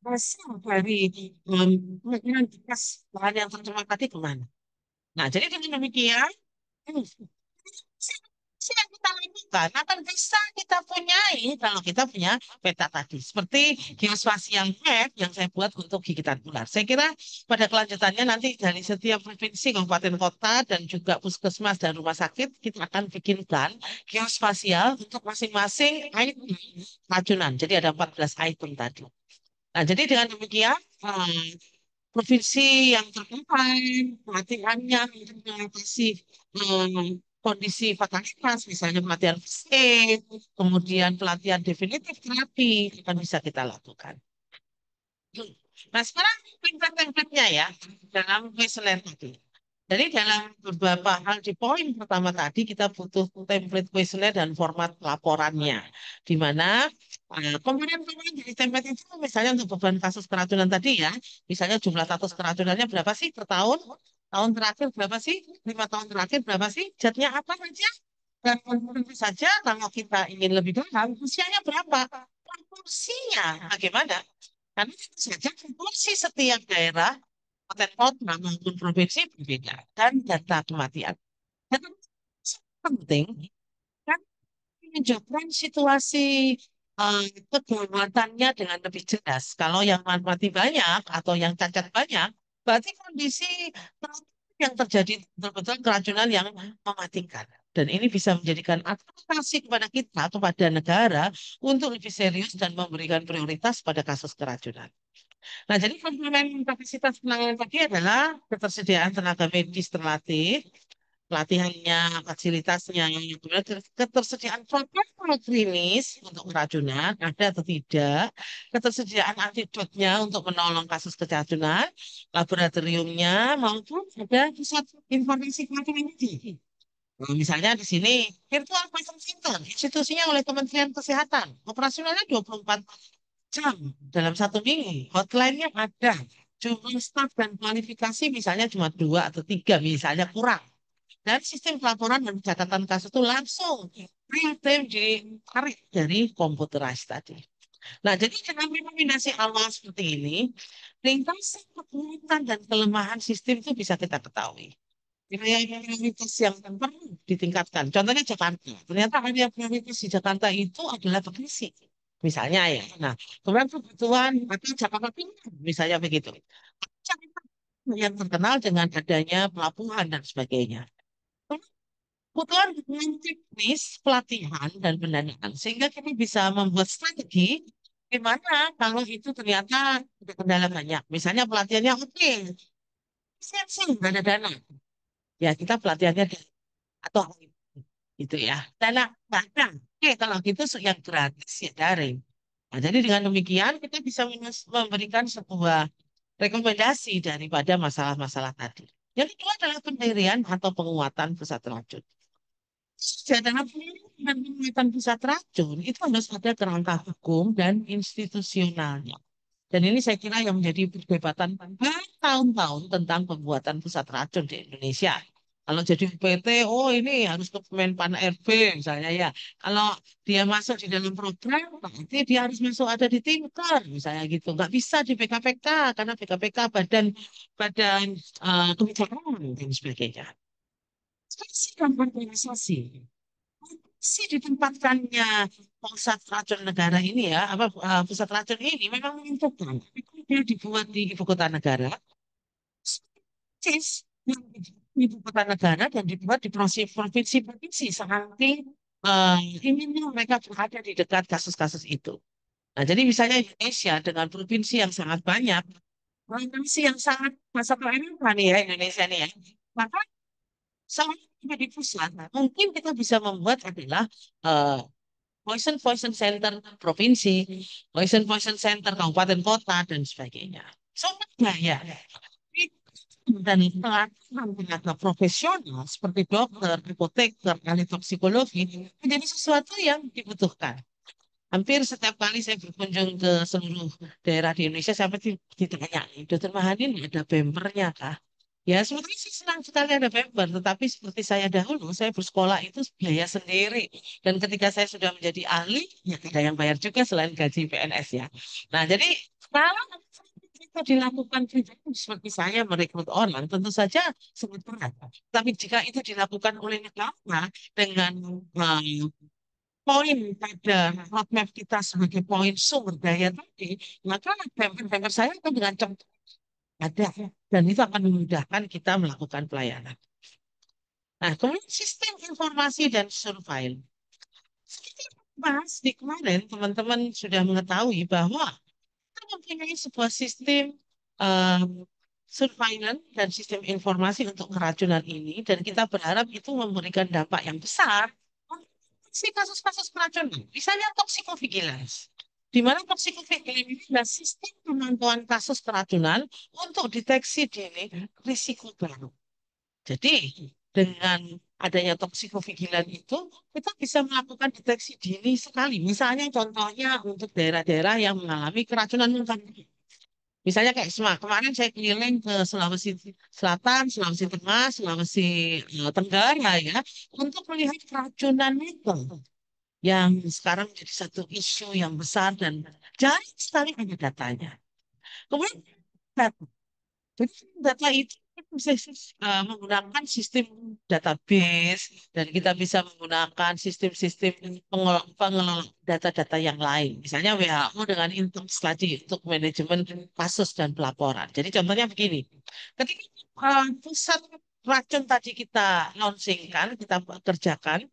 [SPEAKER 3] hasil dari pengukuran bekas bahan yang tercemar tadi kemana. Nah, jadi dengan demikian, yang kita lakukan akan bisa kita punyai kalau kita punya peta tadi. Seperti geospasial map yang saya buat untuk gigitan ular. Saya kira pada kelanjutannya nanti dari setiap provinsi, kabupaten kota, dan juga puskesmas dan rumah sakit, kita akan bikinkan geospasial untuk masing-masing item racunan. Jadi ada 14 item tadi. Nah, jadi dengan demikian, provinsi yang terdepan, pelatihannya untuk mengatasi kondisi fatalitas, misalnya pelatihan first aid, kemudian pelatihan definitif terapi, akan bisa kita lakukan. Nah, sekarang template-templatenya ya, dalam questionnaire tadi. Jadi dalam beberapa hal di poin pertama tadi kita butuh template questionnaire dan format laporannya. Di mana komponen-komponen dari template itu misalnya untuk beban kasus keracunan tadi ya, misalnya jumlah kasus keracunannya berapa sih per tahun, tahun terakhir berapa sih, 5 tahun terakhir berapa sih, jatnya apa saja, dan tentu saja kalau kita ingin lebih dalam, usianya berapa, proporsinya bagaimana, karena tentu saja proporsi setiap daerah kabupaten kota maupun provinsi berbeda dan data kematian. Dan penting kan menunjukkan situasi kegawatannya dengan lebih jelas. Kalau yang mati banyak atau yang cacat banyak, berarti kondisi yang terjadi betul-betul keracunan yang mematikan. Dan ini bisa menjadikan advokasi kepada kita, kepada negara, untuk lebih serius dan memberikan prioritas pada kasus keracunan. Nah, jadi komponen kapasitas penanganan tadi adalah ketersediaan tenaga medis terlatih, pelatihannya, fasilitasnya, kemudian ketersediaan protokol klinis untuk keracunan, ada atau tidak, ketersediaan antidotnya untuk menolong kasus keracunan, laboratoriumnya, maupun ada pusat informasi keracunan tadi. Nah, misalnya di sini, Virtual Patient Center, institusinya oleh Kementerian Kesehatan, operasionalnya 24 jam dalam 1 minggu. Hotline-nya ada. Jumlah staf dan kualifikasi misalnya cuma 2 atau 3, misalnya kurang. Dan sistem pelaporan dan catatan kasus itu langsung real time ditarik dari komputerized tadi. Nah, jadi dengan rekomendasi awal seperti ini, ringkasan kekuatan dan kelemahan sistem itu bisa kita ketahui. Prioritas yang perlu ditingkatkan. Contohnya Jakarta. Ternyata area prioritas di Jakarta itu adalah Bekasi. Misalnya ya. Nah, kemudian kebutuhan atau Jakarta Timur, misalnya begitu. Jakarta yang terkenal dengan adanya pelabuhan dan sebagainya. Kebutuhan dukungan teknis, pelatihan, dan pendanaan. Sehingga kita bisa membuat strategi gimana kalau itu ternyata ada kendala banyak. Misalnya pelatihannya oke, siap-siap, nggak ada dana. Ya, kita pelatihannya atau gitu ya. Dana nggak ada. Oke, kalau gitu yang gratis ya daring. Nah, jadi dengan demikian kita bisa memberikan sebuah rekomendasi daripada masalah-masalah tadi. Yang kedua adalah pendirian atau penguatan pusat racun. Dalam pendirian dan penguatan pusat racun itu harus ada kerangka hukum dan institusionalnya. Dan ini saya kira yang menjadi perdebatan bertahun-tahun tentang pembuatan pusat racun di Indonesia. Kalau jadi PT, oh ini harus ke Kemenpan RB misalnya ya. Kalau dia masuk di dalam program, nanti dia harus masuk ada di Tinker misalnya gitu. Nggak bisa di BKPK karena BKPK badan badan kebijakan dan sebagainya. Sih dan organisasi sih ditempatkannya pusat racun negara ini ya, apa pusat racun ini memang menentukan. Dia dibuat di ibu kota negara, persis yang di ibu kota negara dan dibuat di provinsi-provinsi saking ini mereka berada di dekat kasus-kasus itu. Nah, jadi misalnya Indonesia dengan provinsi yang sangat banyak, provinsi yang sangat masa pelayaran nih ya Indonesia nih ya, maka sangat di pusat. Mungkin kita bisa membuat adalah eh, Poison Center provinsi, Poison Center kabupaten kota dan sebagainya. Soalnya ya, dan tenaga profesional seperti dokter, apoteker, ahli toksikologi menjadi sesuatu yang dibutuhkan. Hampir setiap kali saya berkunjung ke seluruh daerah di Indonesia, saya pasti ditanya, Dokter Mahanin ada bempernya kah? Ya, sebenarnya sih senang sekali ada bemper, tetapi seperti saya dahulu, saya bersekolah itu biaya sendiri. Dan ketika saya sudah menjadi ahli, ya ada yang bayar juga selain gaji PNS ya. Nah, jadi kalau itu dilakukan pribadi seperti saya merekrut orang, tentu saja sangat berat. Tapi jika itu dilakukan oleh negara dengan eh, poin pada roadmap kita sebagai poin sumber daya tadi, maka bemper-bemper saya akan dengan cepat ada dan itu akan memudahkan kita melakukan pelayanan. Nah, kemudian sistem informasi dan surveillance. Seperti yang kita bahas di kemarin, teman-teman sudah mengetahui bahwa kita mempunyai sebuah sistem um, surveillance dan sistem informasi untuk keracunan ini, dan kita berharap itu memberikan dampak yang besar si kasus-kasus keracunan. Misalnya toxikovigilance. Di mana toxikovigilance ini adalah sistem pemantauan kasus keracunan untuk deteksi dini risiko baru. Jadi, dengan adanya toxikovigilance itu, kita bisa melakukan deteksi dini sekali. Misalnya contohnya untuk daerah-daerah yang mengalami keracunan mental. Misalnya kayak kemarin saya keliling ke Sulawesi Selatan, Sulawesi Tengah, Sulawesi Tenggara ya, untuk melihat keracunan nikel yang sekarang menjadi satu isu yang besar dan jarang sekali ada datanya. Kemudian jadi data itu bisa menggunakan sistem database dan kita bisa menggunakan sistem-sistem pengelola data-data yang lain. Misalnya WHO dengan Intex tadi untuk manajemen kasus dan pelaporan. Jadi contohnya begini, ketika pusat racun tadi kita launchingkan, kita kerjakan,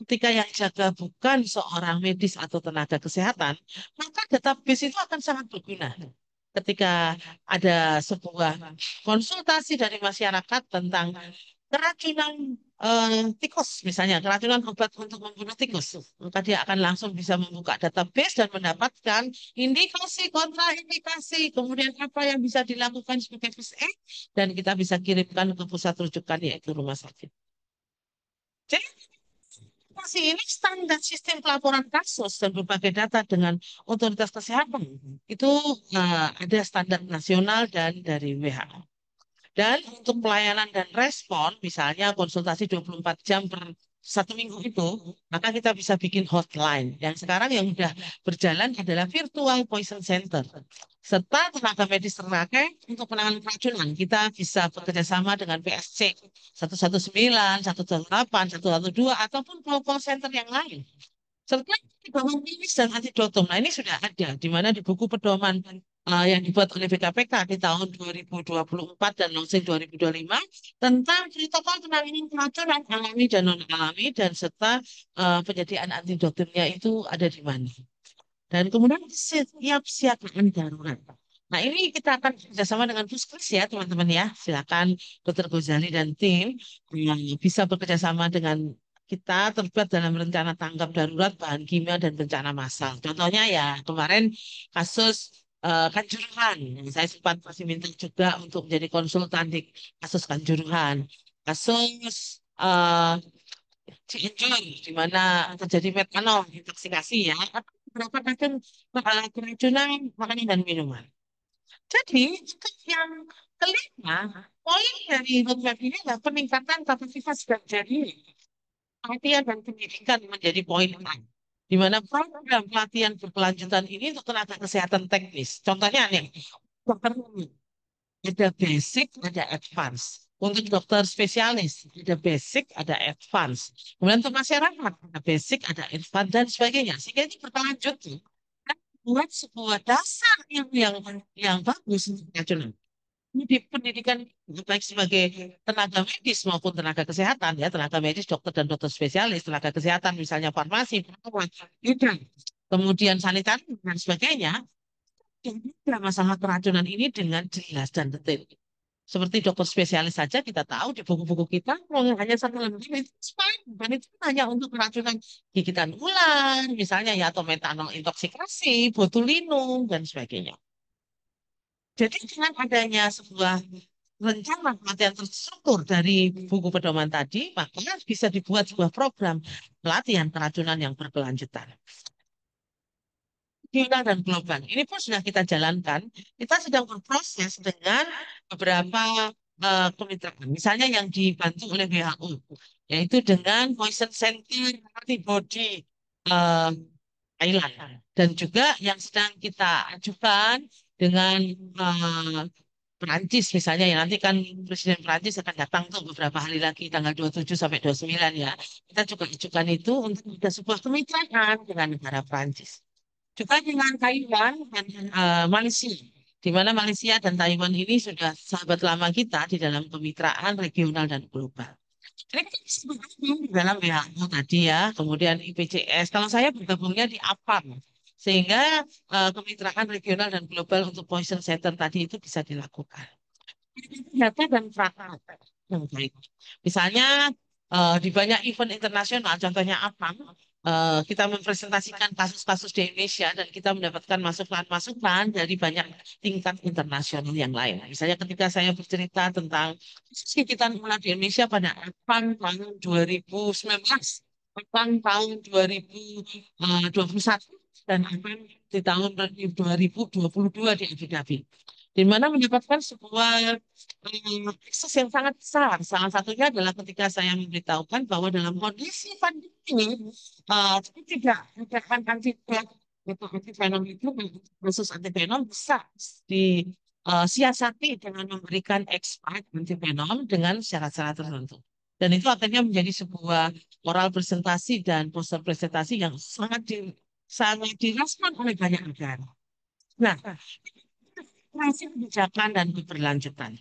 [SPEAKER 3] ketika yang jaga bukan seorang medis atau tenaga kesehatan, maka database itu akan sangat berguna ketika ada sebuah konsultasi dari masyarakat tentang keracunan tikus, misalnya keracunan obat untuk membunuh tikus, maka dia akan langsung bisa membuka database dan mendapatkan indikasi, kontraindikasi, kemudian apa yang bisa dilakukan sebagai first aid, dan kita bisa kirimkan ke pusat rujukan yaitu rumah sakit. Jadi masih ini standar sistem pelaporan kasus dan berbagai data dengan otoritas kesehatan itu ada standar nasional dan dari WHO. Dan untuk pelayanan dan respon, misalnya konsultasi 24 jam per satu minggu itu, maka kita bisa bikin hotline. Yang sekarang yang sudah berjalan adalah virtual poison center. Serta tenaga medis terpakai untuk penanganan keracunan. Kita bisa bekerja sama dengan PSC 119, 118, 112, ataupun call center yang lain. Serta pedoman klinis dan antidotum. Nah, ini sudah ada, di mana di buku pedoman yang dibuat oleh BKPK di tahun 2024 dan launching 2025 tentang protokol penanganan keracunan alami dan non-alami dan serta penyediaan antidotumnya itu ada di mana. Dan kemudian siap-siagaan darurat. Nah, ini kita akan bekerjasama dengan Puskes ya, teman-teman ya. Silakan Dr. Gozali dan tim yang bisa bekerjasama dengan kita terlibat dalam rencana tanggap darurat bahan kimia dan bencana massal. Contohnya ya kemarin kasus Kanjuruhan. Saya sempat masih minta juga untuk menjadi konsultan di kasus Kanjuruhan. Kasus Cianjur, di mana terjadi metanol intoksikasi ya. Atau beberapa kacang keracunan makanan dan minuman. Jadi, untuk yang kelima, poin dari roadmap ini adalah peningkatan kapasitas dan jadi pelatihan dan pendidikan menjadi poin utama. Di mana program pelatihan berkelanjutan ini untuk tenaga kesehatan teknis. Contohnya nih, dokter umum, ada basic, ada advance. Untuk dokter spesialis, ada basic, ada advance. Kemudian untuk masyarakat, ada basic, ada advance, dan sebagainya. Sehingga ini berkelanjut. Buat sebuah dasar yang bagus untuk nasional. Di pendidikan baik sebagai tenaga medis maupun tenaga kesehatan ya tenaga medis dokter dan dokter spesialis tenaga kesehatan misalnya farmasi perawat bidan kemudian sanitari dan sebagainya dan masalah keracunan ini dengan jelas dan detail seperti dokter spesialis saja kita tahu di buku-buku kita hanya satu lembar itu fine. Dan itu hanya untuk keracunan gigitan ular misalnya ya atau metanol intoksikasi botulinum dan sebagainya. Jadi dengan adanya sebuah rencana pelatihan terstruktur dari buku pedoman tadi, maka bisa dibuat sebuah program pelatihan keracunan yang berkelanjutan. Regional dan global. Ini pun sudah kita jalankan. Kita sedang berproses dengan beberapa kemitraan. Misalnya yang dibantu oleh WHO, yaitu dengan Poison Center Antibody eh, Thailand. Dan juga yang sedang kita ajukan dengan Perancis misalnya ya nanti kan Presiden Perancis akan datang tuh beberapa hari lagi tanggal 27 sampai 29 ya. Kita juga ajukan itu untuk ada sebuah kemitraan dengan negara Perancis. Juga dengan Taiwan dan Malaysia. Di mana Malaysia dan Taiwan ini sudah sahabat lama kita di dalam kemitraan regional dan global. Jadi kita bisa bergabung di dalam WHO tadi ya, kemudian IPCS. Kalau saya bergabungnya di APAN, sehingga kemitraan regional dan global untuk poison center tadi itu bisa dilakukan. Data dan fakta yang baik. Misalnya di banyak event internasional, contohnya apa? Kita mempresentasikan kasus-kasus di Indonesia dan kita mendapatkan masukan-masukan dari banyak tingkat internasional yang lain. Misalnya ketika saya bercerita tentang kasus gigitan ular di Indonesia pada tahun 2019, tahun 2021, dan di tahun 2022 di Abu Dhabi di mana menyebabkan sebuah akses yang sangat besar. Salah satunya adalah ketika saya memberitahukan bahwa dalam kondisi pandemi ini, tidak ada antidot atau antivenom itu, khusus antivenom bisa disiasati dengan memberikan expired antivenom dengan syarat-syarat tertentu. Dan itu akhirnya menjadi sebuah oral presentasi dan poster presentasi yang sangat direspon oleh banyak negara. Nah, prinsip kebijakan dan keberlanjutan.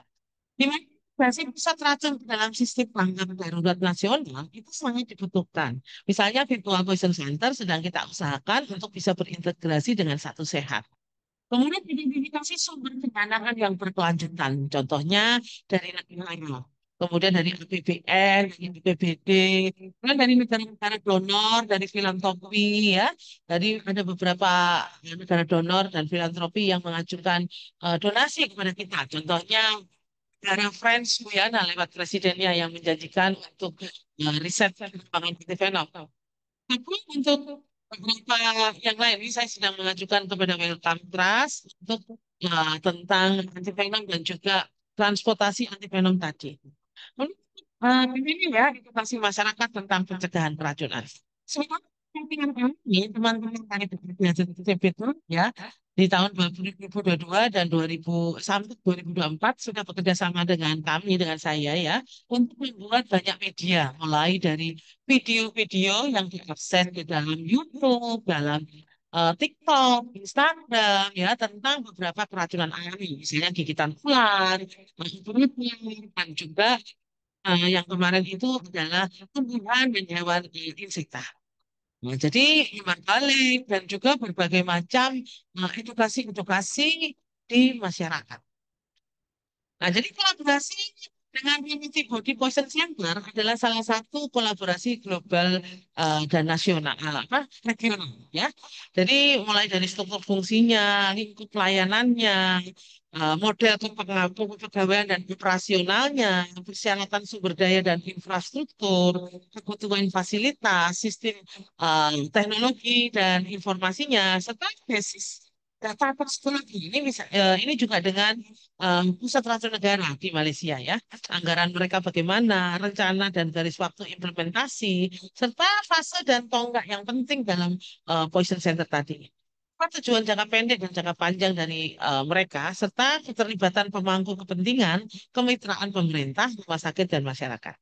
[SPEAKER 3] Di mana prinsip pusat racun dalam sistem tanggap darurat nasional itu sangat dibutuhkan. Misalnya virtual poison center sedang kita usahakan untuk bisa berintegrasi dengan satu sehat. Kemudian identifikasi sumber pendanaan yang berkelanjutan. Contohnya dari negara, kemudian dari APBN, dari APBD, kemudian dari negara-negara donor, dari filantropi, ya, dari ada beberapa negara donor dan filantropi yang mengajukan donasi kepada kita. Contohnya negara French Guyana lewat presidennya yang menjanjikan untuk riset pengembangan antivenom. Tapi untuk beberapa yang lain, ini saya sedang mengajukan kepada Welcome Trust untuk tentang antivenom dan juga transportasi antivenom tadi. Ini ya edukasi masyarakat tentang pencegahan keracunan. Sebenarnya dengan kami, teman-teman dari BPJS itu ya di tahun 2022 dan 2000 sampai 2024 sudah bekerja sama dengan kami dengan saya ya untuk membuat banyak media mulai dari video-video yang diakses di dalam YouTube, dalam TikTok, Instagram ya tentang beberapa keracunan alami, misalnya gigitan ular, dan juga yang kemarin itu adalah tumbuhan dan hewan insekta. Nah, jadi iman balik dan juga berbagai macam edukasi-edukasi di masyarakat. Nah, jadi kolaborasi Dengan Unity Body Poison Center adalah salah satu kolaborasi global dan nasional, apa regional, ya. Jadi mulai dari struktur fungsinya, lingkup pelayanannya, model kepegawaian dan operasionalnya, persyaratan sumber daya dan infrastruktur, kebutuhan fasilitas, sistem teknologi dan informasinya, serta basis data psikologi. Ini juga dengan pusat racun negara di Malaysia, ya. Anggaran mereka bagaimana, rencana dan garis waktu implementasi, serta fase dan tonggak yang penting dalam Poison Center tadi. Apa tujuan jangka pendek dan jangka panjang dari mereka, serta keterlibatan pemangku kepentingan, kemitraan pemerintah, rumah sakit, dan masyarakat.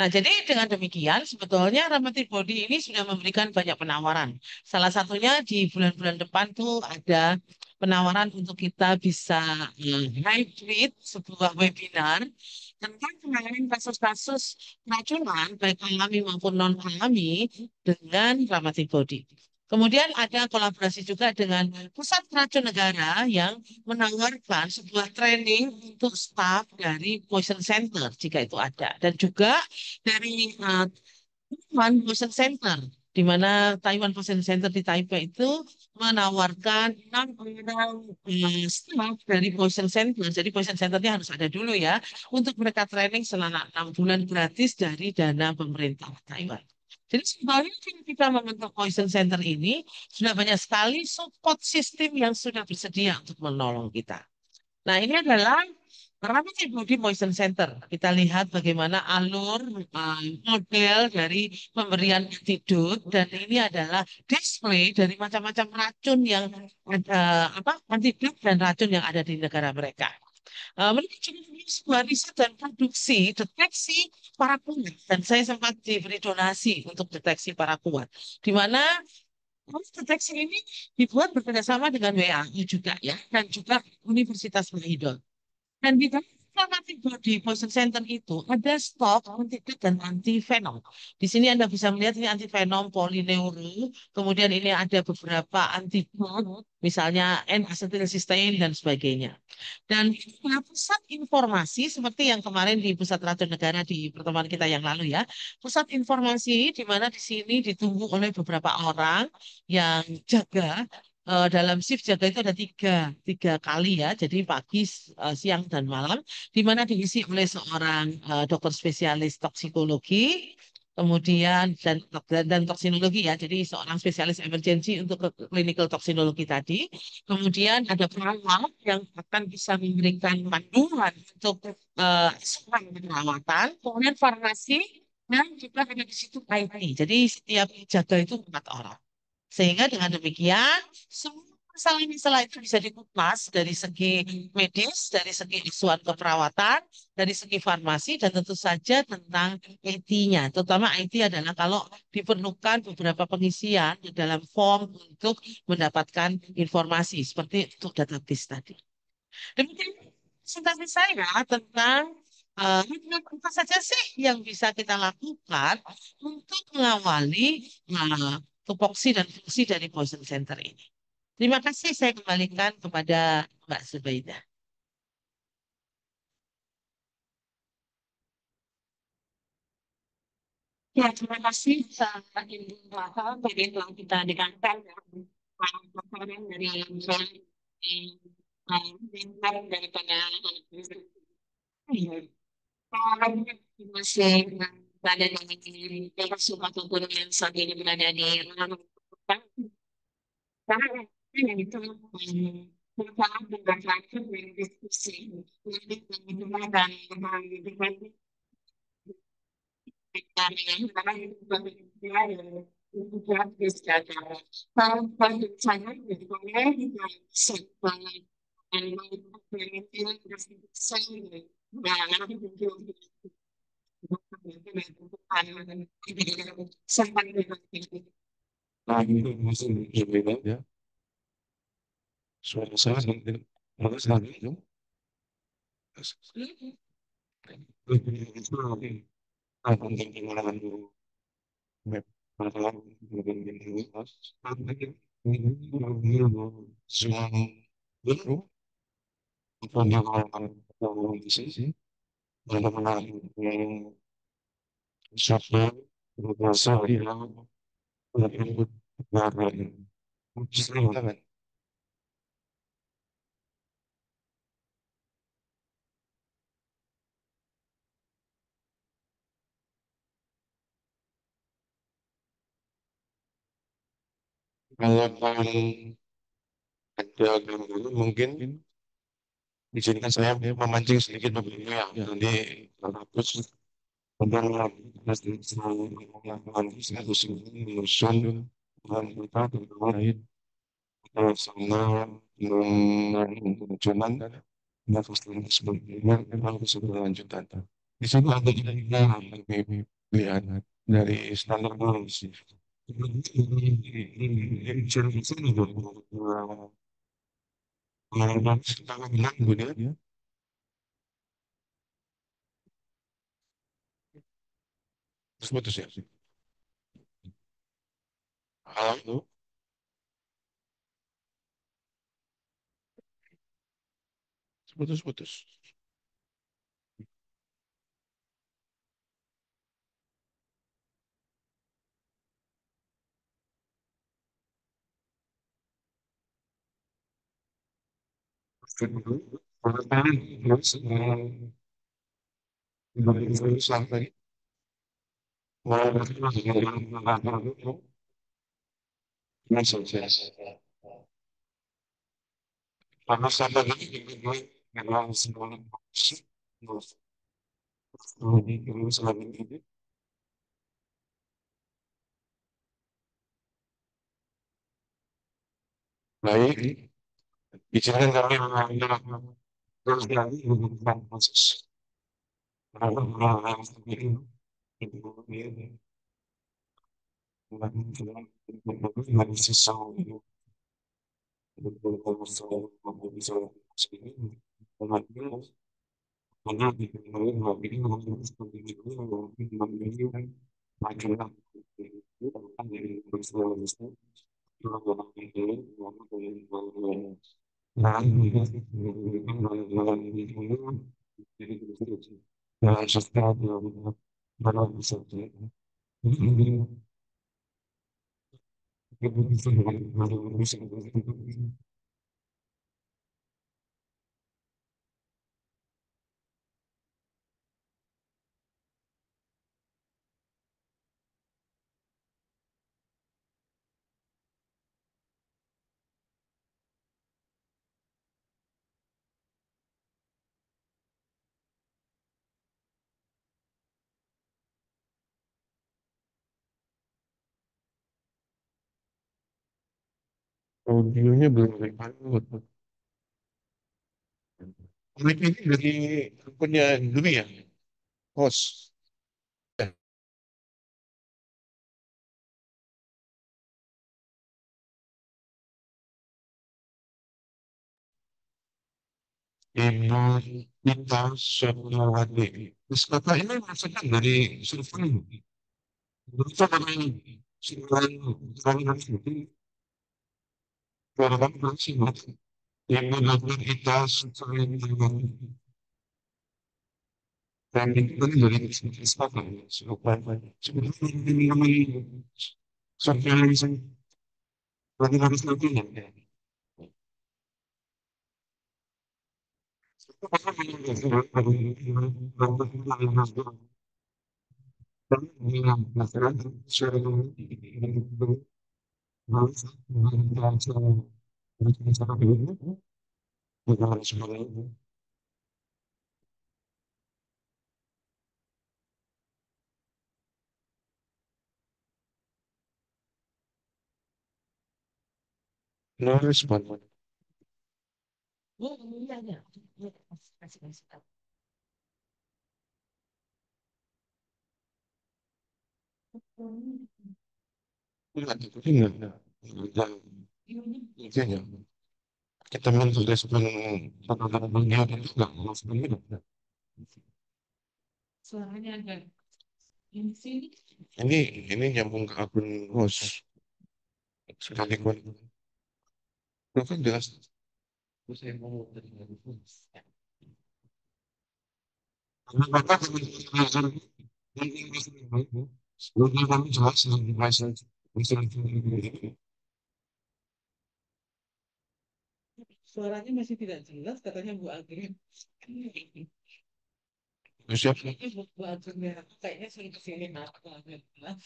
[SPEAKER 3] Nah, jadi dengan demikian, sebetulnya Ramati Body ini sudah memberikan banyak penawaran. Salah satunya di bulan-bulan depan tuh ada penawaran untuk kita bisa hybrid sebuah webinar tentang penanganan kasus-kasus keracunan, baik alami maupun non-alami, dengan Ramati Body. Kemudian ada kolaborasi juga dengan Pusat Racun Negara yang menawarkan sebuah training untuk staf dari Poison Center jika itu ada. Dan juga dari Taiwan Poison Center, di mana Taiwan Poison Center di Taipei itu menawarkan 6 orang staff dari Poison Center. Jadi Poison Centernya harus ada dulu, ya, untuk mereka training selama 6 bulan gratis dari dana pemerintah Taiwan. Jadi sebenarnya kalau kita membentuk Poison Center ini sudah banyak sekali support system yang sudah bersedia untuk menolong kita. Nah, ini adalah Ramity Body Poison Center. Kita lihat bagaimana alur model dari pemberian antidot, dan ini adalah display dari macam-macam racun yang apa antidot dan racun yang ada di negara mereka. Mereka juga memiliki sebuah riset dan produksi deteksi para kuat, dan saya sempat diberi donasi untuk deteksi para kuat, di mana deteksi ini dibuat bekerjasama dengan WAU juga, ya, dan juga Universitas Mahidol. Dan di dalam antibody poison center itu ada stok antidot dan antivenom. Di sini Anda bisa melihat ini antivenom polineuro, kemudian ini ada beberapa antidot, misalnya N-asetilcysteine dan sebagainya. Dan pusat informasi seperti yang kemarin di Pusat Racun Negara di pertemuan kita yang lalu, ya. Pusat informasi di mana di sini ditunggu oleh beberapa orang yang jaga. Dalam shift jaga itu ada tiga kali, ya. Jadi pagi, siang, dan malam, di mana diisi oleh seorang dokter spesialis toksikologi, kemudian dan toksinologi, ya. Jadi seorang spesialis emergency untuk clinical toksinologi tadi. Kemudian ada perawat yang akan bisa memberikan panduan untuk asuhan perawatan. Kemudian farmasi dan juga ada di situ IT. Jadi setiap jaga itu 4 orang. Sehingga dengan demikian, semua masalah-masalah itu bisa dikupas dari segi medis, dari segi asuhan keperawatan, dari segi farmasi, dan tentu saja tentang IT-nya. Terutama IT adalah kalau diperlukan beberapa pengisian di dalam form untuk mendapatkan informasi, seperti untuk database tadi. Demikian presentasi saya tentang apa saja sih yang bisa kita lakukan untuk mengawali tupoksi dan fungsi dari Poison Center ini. Terima kasih, saya kembalikan kepada Mbak Zubaidah.
[SPEAKER 1] Ya, terima kasih Ibu Raha. Tadi telah kita dengarkan paparan dari dengar daripada masih berada di Persu ataupun yang saat ini berada di ruang karena yang itu merupakan pembacaan dan diskusi lebih menggunakan dengan
[SPEAKER 4] Ya, suara saya mungkin bagus lagi itu. benar-benar siapa merasa yang lebih benar justru kan kalau tahun ada gangguan mungkin izinkan saya memancing sedikit berbeda ya nanti terhapus tentang nasib melakukan satu menyusun dan kita lain sama cuman dan fasilitas sebelumnya memang bisa berlanjutan. Di sana ada juga pilihan dari standar polisi. Kita bilang kemudian ya, terus putus ya. Halo, putus-putus. Terus, sampai karena sampai lagi memang sebelum baik, izinkan kami mengambil terus lagi menggunakan proses. Dalam sesuatu yang dalam sesuatu audionya belum record. Mic ini dari punya Dwi ya, host. Ibu kita Setiawati. Terus kakak ini maksudnya dari survei. Berita dari survei itu berapa sih mas? Yang melakukan kita survei dengan dan itu kan dari kesempatan survei. Sebenarnya ini namanya survei lagi harus nanti ya. No respond.
[SPEAKER 1] Oh, iya, iya. Iya, kasih, kasih.
[SPEAKER 4] Enggak, enggak. Intinya kita menentukan respon tentang dunia dan juga maksudnya.
[SPEAKER 1] Suaranya agak ini sini.
[SPEAKER 4] Ini nyambung ke akun host sekalipun itu kan jelas.
[SPEAKER 1] Saya mau dari
[SPEAKER 3] Suaranya masih tidak jelas, katanya Bu Agri.
[SPEAKER 4] Siapa?
[SPEAKER 3] Bu Agri kayaknya sering kesini aku agak jelas.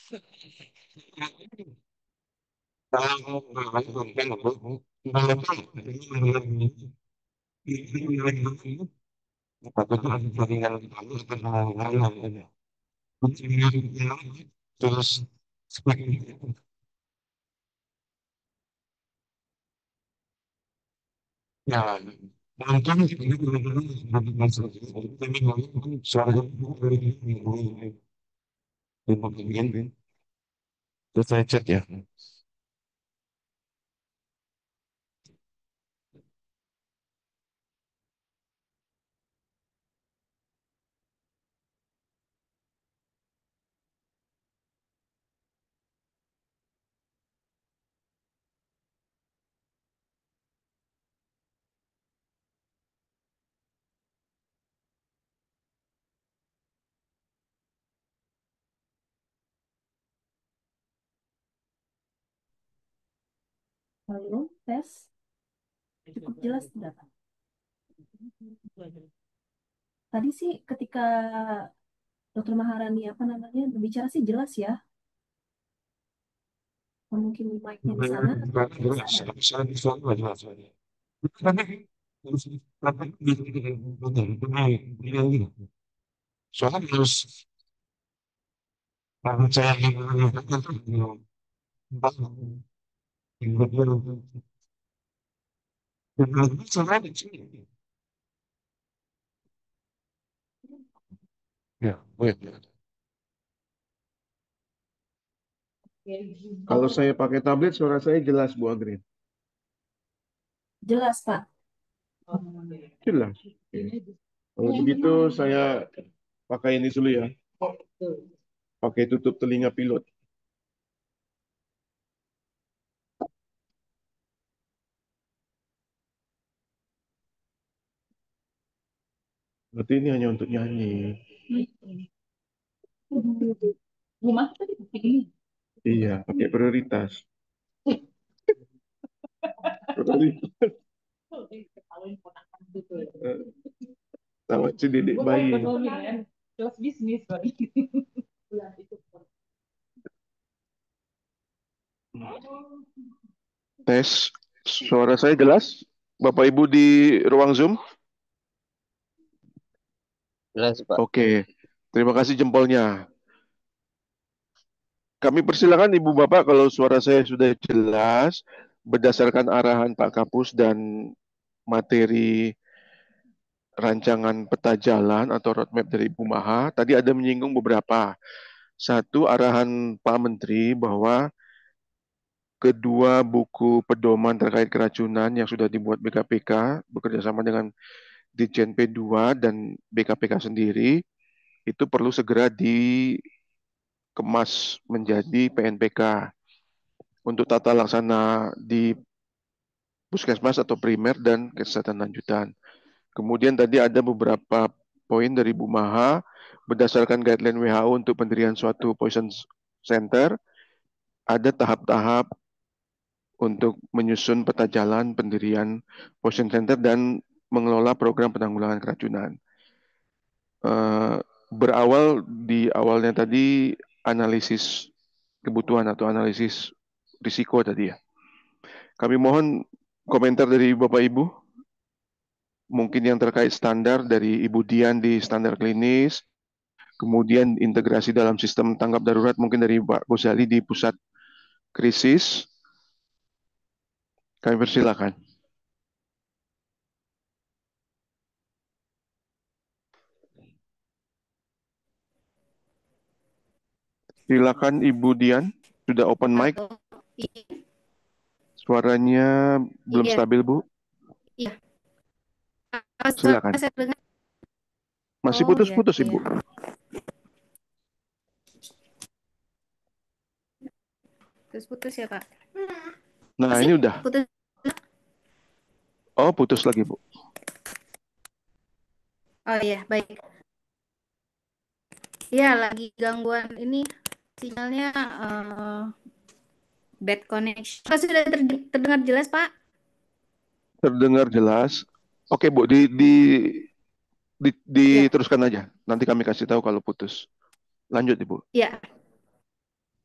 [SPEAKER 4] Terus ya mungkin suaranya terus saya chat ya.
[SPEAKER 5] Halo, tes. Cukup jelas tidak, Pak? Tadi sih ketika Dokter Maharani apa namanya berbicara sih jelas ya. Mungkin mic-nya di sana bisa ada.
[SPEAKER 4] Soalnya harus saya ya,
[SPEAKER 6] Kalau saya pakai tablet, suara saya jelas, Bu Agrin.
[SPEAKER 5] Jelas, Pak.
[SPEAKER 6] Jelas. Kalau begitu, saya pakai ini dulu ya. Pakai tutup telinga pilot. Berarti ini hanya untuk nyanyi.
[SPEAKER 5] Rumah tadi begini.
[SPEAKER 6] Iya, pakai prioritas. Prioritas. Sama si dedek bayi.
[SPEAKER 5] Kelas bisnis, Pak.
[SPEAKER 6] Tes, suara saya jelas? Bapak Ibu di ruang Zoom?
[SPEAKER 7] Jelas, Pak.
[SPEAKER 6] Oke, terima kasih jempolnya. Kami persilakan Ibu Bapak kalau suara saya sudah jelas, berdasarkan arahan Pak Kapus dan materi rancangan peta jalan atau roadmap dari Ibu Maha, tadi ada menyinggung beberapa. Satu, arahan Pak Menteri bahwa kedua buku pedoman terkait keracunan yang sudah dibuat BKPK bekerjasama dengan Ditjen P2 dan BKPK sendiri itu perlu segera dikemas menjadi PNPK untuk tata laksana di puskesmas atau primer dan kesehatan lanjutan. Kemudian tadi ada beberapa poin dari Bu Maha berdasarkan guideline WHO untuk pendirian suatu poison center, ada tahap-tahap untuk menyusun peta jalan pendirian poison center dan mengelola program penanggulangan keracunan. Berawal di awalnya tadi analisis kebutuhan atau analisis risiko tadi ya. Kami mohon komentar dari Bapak Ibu, mungkin yang terkait standar dari Ibu Dian di standar klinis, kemudian integrasi dalam sistem tanggap darurat mungkin dari Pak Gosali di pusat krisis. Kami persilakan. Silakan Ibu Dian, sudah open mic.
[SPEAKER 8] Halo.
[SPEAKER 6] Suaranya belum
[SPEAKER 8] Iya,
[SPEAKER 6] stabil, Bu.
[SPEAKER 8] iya.
[SPEAKER 6] Silakan.
[SPEAKER 8] Saya dengar.
[SPEAKER 6] Masih
[SPEAKER 8] Oh, iya,
[SPEAKER 6] putus-putus,
[SPEAKER 8] iya.
[SPEAKER 6] Ibu.
[SPEAKER 8] Putus-putus ya, Pak.
[SPEAKER 6] Nah,
[SPEAKER 8] Masih
[SPEAKER 6] ini udah.
[SPEAKER 8] putus.
[SPEAKER 6] Oh, putus lagi, Bu.
[SPEAKER 8] Oh iya, baik. Ya, lagi gangguan ini sinyalnya bad connection. Apa sudah terdengar jelas, Pak?
[SPEAKER 6] Terdengar jelas. Oke, Bu,
[SPEAKER 8] Ya,
[SPEAKER 6] diteruskan aja. Nanti kami kasih tahu kalau putus. Lanjut, Ibu.
[SPEAKER 8] ya,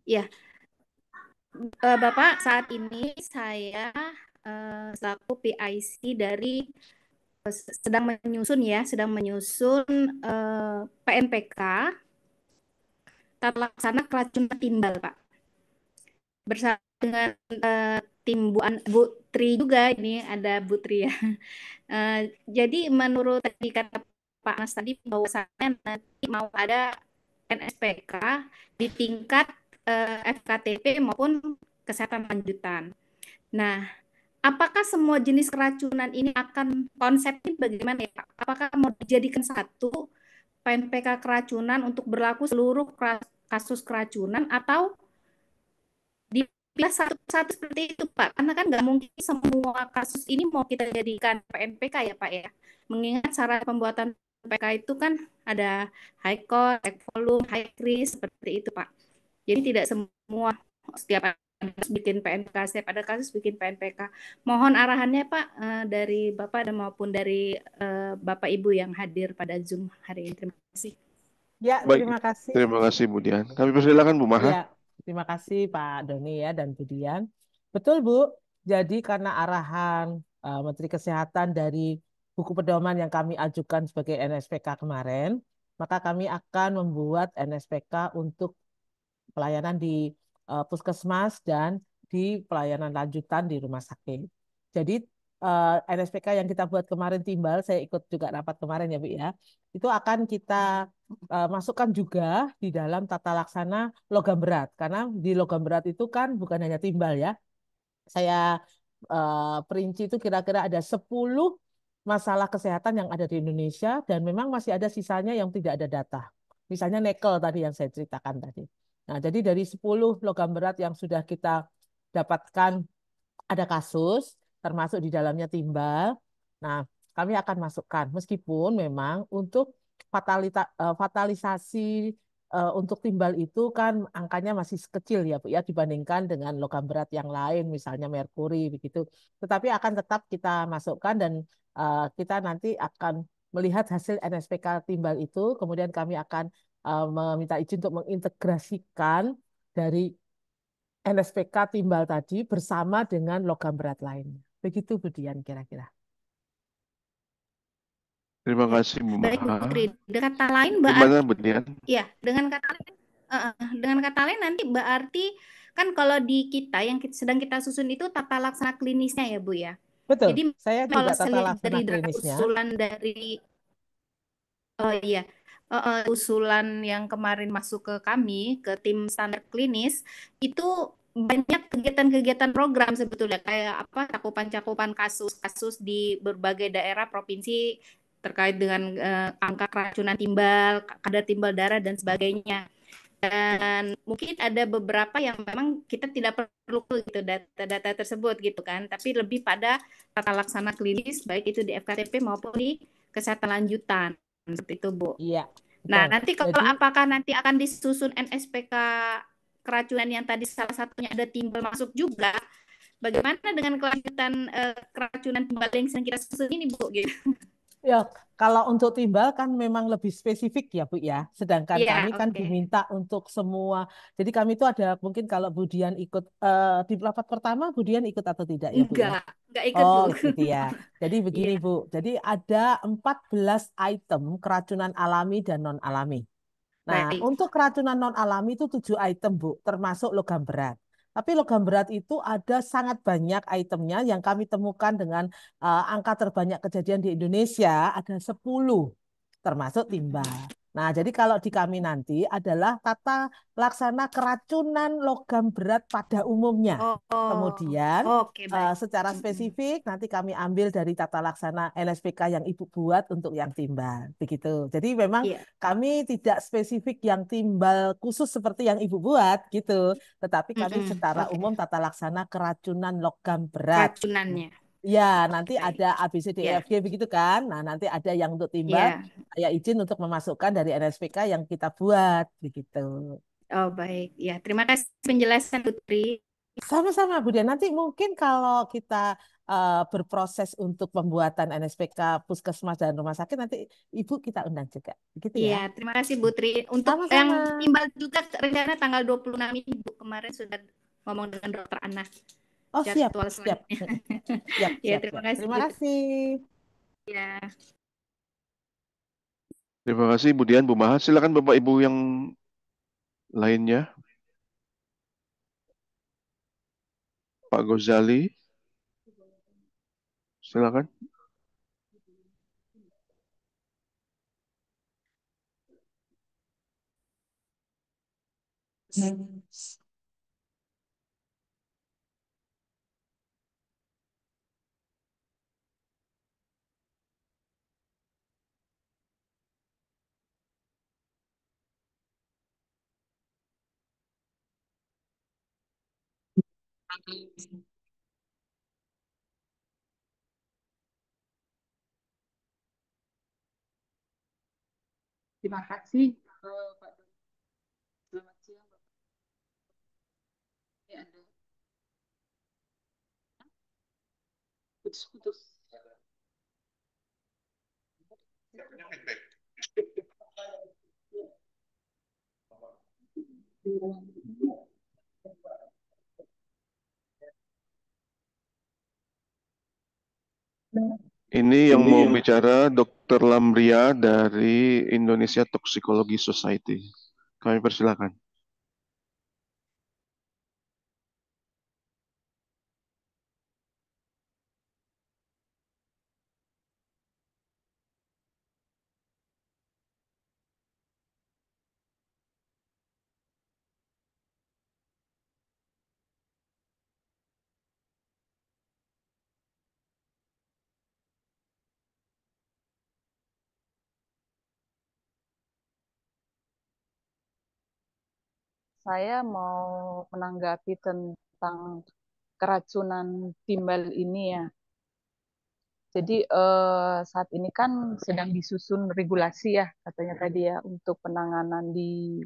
[SPEAKER 8] ya. Bapak, saat ini saya selaku PIC dari sedang menyusun PNPK tata laksana keracunan timbal, Pak. Bersama dengan tim Bu Tri juga, ini ada Bu Tri ya. Jadi menurut tadi kata Pak Nas tadi bahwasannya nanti mau ada NSPK di tingkat FKTP maupun kesehatan lanjutan. Nah, apakah semua jenis keracunan ini akan konsepnya bagaimana ya Pak? Apakah mau dijadikan satu PNPK keracunan untuk berlaku seluruh kasus keracunan atau dipilah satu-satu seperti itu Pak? Karena kan nggak mungkin semua kasus ini mau kita jadikan PNPK ya Pak ya. Mengingat syarat pembuatan PNPK itu kan ada high cost, high volume, high risk seperti itu Pak. Jadi tidak semua setiap kasus bikin PNPK, setiap ada kasus bikin PNPK. Mohon arahannya Pak dari Bapak dan maupun dari Bapak Ibu yang hadir pada Zoom hari ini. Terima kasih.
[SPEAKER 3] Ya,
[SPEAKER 6] Baik,
[SPEAKER 3] terima kasih.
[SPEAKER 6] terima kasih, Bu Dian. Kami persilakan Bu Maha.
[SPEAKER 3] Ya, terima kasih Pak Doni ya dan Bu Dian. Betul Bu, jadi karena arahan Menteri Kesehatan dari buku pedoman yang kami ajukan sebagai NSPK kemarin, maka kami akan membuat NSPK untuk pelayanan di puskesmas dan di pelayanan lanjutan di rumah sakit. Jadi NSPK yang kita buat kemarin timbal, saya ikut juga rapat kemarin ya Bu ya, itu akan kita masukkan juga di dalam tata laksana logam berat. Karena di logam berat itu kan bukan hanya timbal ya. Saya perinci itu kira-kira ada 10 masalah kesehatan yang ada di Indonesia dan memang masih ada sisanya yang tidak ada data. Misalnya nikel tadi yang saya ceritakan tadi. Nah, jadi dari 10 logam berat yang sudah kita dapatkan ada kasus, termasuk di dalamnya timbal. Nah, kami akan masukkan, meskipun memang untuk fatalisasi untuk timbal itu kan angkanya masih kecil ya Bu ya dibandingkan dengan logam berat yang lain, misalnya merkuri begitu. Tetapi akan tetap kita masukkan dan kita nanti akan melihat hasil NSPK timbal itu, kemudian kami akan meminta izin untuk mengintegrasikan dari NSPK timbal tadi bersama dengan logam berat lainnya. Begitu Bu Dian kira-kira.
[SPEAKER 6] Terima
[SPEAKER 8] Ya,
[SPEAKER 6] kasih Bu
[SPEAKER 8] baik Bu
[SPEAKER 6] Maha.
[SPEAKER 8] Putri. Dengan kata lain berarti
[SPEAKER 6] Gimana Bu Dian?
[SPEAKER 8] ya, dengan kata lain nanti berarti kan kalau di kita yang sedang kita susun itu tata laksana klinisnya ya Bu ya.
[SPEAKER 3] Betul,
[SPEAKER 8] Jadi
[SPEAKER 3] saya
[SPEAKER 8] kalau
[SPEAKER 3] juga
[SPEAKER 8] saya
[SPEAKER 3] tata
[SPEAKER 8] lihat
[SPEAKER 3] laksana
[SPEAKER 8] dari
[SPEAKER 3] klinisnya.
[SPEAKER 8] usulan dari oh iya usulan yang kemarin masuk ke kami ke tim standar klinis itu banyak kegiatan-kegiatan program sebetulnya kayak apa cakupan-cakupan kasus-kasus di berbagai daerah provinsi terkait dengan angka keracunan timbal, kadar timbal darah dan sebagainya. Dan mungkin ada beberapa yang memang kita tidak perlu gitu data-data tersebut gitu kan, tapi lebih pada tata laksana klinis baik itu di FKTP maupun di kesehatan lanjutan seperti itu Bu.
[SPEAKER 3] Iya,
[SPEAKER 8] Nah,
[SPEAKER 3] betul.
[SPEAKER 8] nanti kalau
[SPEAKER 3] Jadi
[SPEAKER 8] apakah nanti akan disusun NSPK keracunan yang tadi salah satunya ada timbal masuk juga, bagaimana dengan kelanjutan keracunan timbal yang sedang kita susun ini Bu? Gitu.
[SPEAKER 3] ya, kalau untuk timbal kan memang lebih spesifik ya Bu ya. Sedangkan
[SPEAKER 8] Iya,
[SPEAKER 3] kami kan
[SPEAKER 8] oke.
[SPEAKER 3] diminta untuk semua. Jadi kami itu ada mungkin kalau Bu Dian ikut di rapat pertama Bu Dian ikut atau tidak ya Bu ya?
[SPEAKER 8] Enggak ikut
[SPEAKER 3] Oh,
[SPEAKER 8] Bu.
[SPEAKER 3] gitu ya. Jadi begini
[SPEAKER 8] Iya,
[SPEAKER 3] Bu. Jadi ada 14 item keracunan alami dan non alami. Nah,
[SPEAKER 8] baik.
[SPEAKER 3] untuk keracunan non alami itu 7 item, Bu, termasuk logam berat. Tapi logam berat itu ada sangat banyak itemnya yang kami temukan dengan angka terbanyak kejadian di Indonesia ada 10, termasuk timbal. Nah, jadi kalau di kami nanti adalah tata laksana keracunan logam berat pada umumnya.
[SPEAKER 8] Oh,
[SPEAKER 3] Kemudian
[SPEAKER 8] oke baik.
[SPEAKER 3] secara spesifik nanti kami ambil dari tata laksana LSPK yang Ibu buat untuk yang timbal. Begitu. Jadi memang
[SPEAKER 8] Iya.
[SPEAKER 3] kami tidak spesifik yang timbal khusus seperti yang Ibu buat gitu, tetapi kami secara
[SPEAKER 8] Oke.
[SPEAKER 3] umum tata laksana keracunan logam berat.
[SPEAKER 8] Keracunannya.
[SPEAKER 3] Ya, nanti ada A, B, C, D, E,
[SPEAKER 8] Ya,
[SPEAKER 3] F, G begitu kan. Nah, nanti ada yang untuk timbal,
[SPEAKER 8] ya.
[SPEAKER 3] saya izin untuk memasukkan dari NSPK yang kita buat begitu.
[SPEAKER 8] Oh, baik. Ya, terima kasih penjelasan Putri.
[SPEAKER 3] Sama-sama, Bu Dian. Nanti mungkin kalau kita berproses untuk pembuatan NSPK Puskesmas dan rumah sakit, nanti Ibu kita undang juga. Begitu ya.
[SPEAKER 8] Iya, terima kasih Putri. Untuk yang
[SPEAKER 3] Sama-sama.
[SPEAKER 8] timbal juga rencana tanggal 26 ini Bu. Kemarin sudah ngomong dengan Dokter Ana
[SPEAKER 3] Oh, siap,
[SPEAKER 8] jadwal
[SPEAKER 3] siap.
[SPEAKER 8] selanjutnya.
[SPEAKER 3] Siap,
[SPEAKER 8] Ya,
[SPEAKER 3] siap,
[SPEAKER 8] terima
[SPEAKER 3] siap.
[SPEAKER 8] kasih
[SPEAKER 3] Terima
[SPEAKER 8] Putri.
[SPEAKER 3] kasih.
[SPEAKER 8] Ya.
[SPEAKER 6] Terima kasih Bu Dian, Bu Maha. Silakan Bapak Ibu yang lainnya. Pak Gozali, silakan.
[SPEAKER 7] Terima kasih, Pak Doni. Selamat siang, Bapak. Ini ada putus-putus.
[SPEAKER 6] Ini yang mau bicara Dr. Lamria dari Indonesia Toxicology Society. Kami persilakan.
[SPEAKER 7] Saya mau menanggapi tentang keracunan timbal ini ya. Jadi saat ini kan sedang disusun regulasi ya katanya tadi ya untuk penanganan di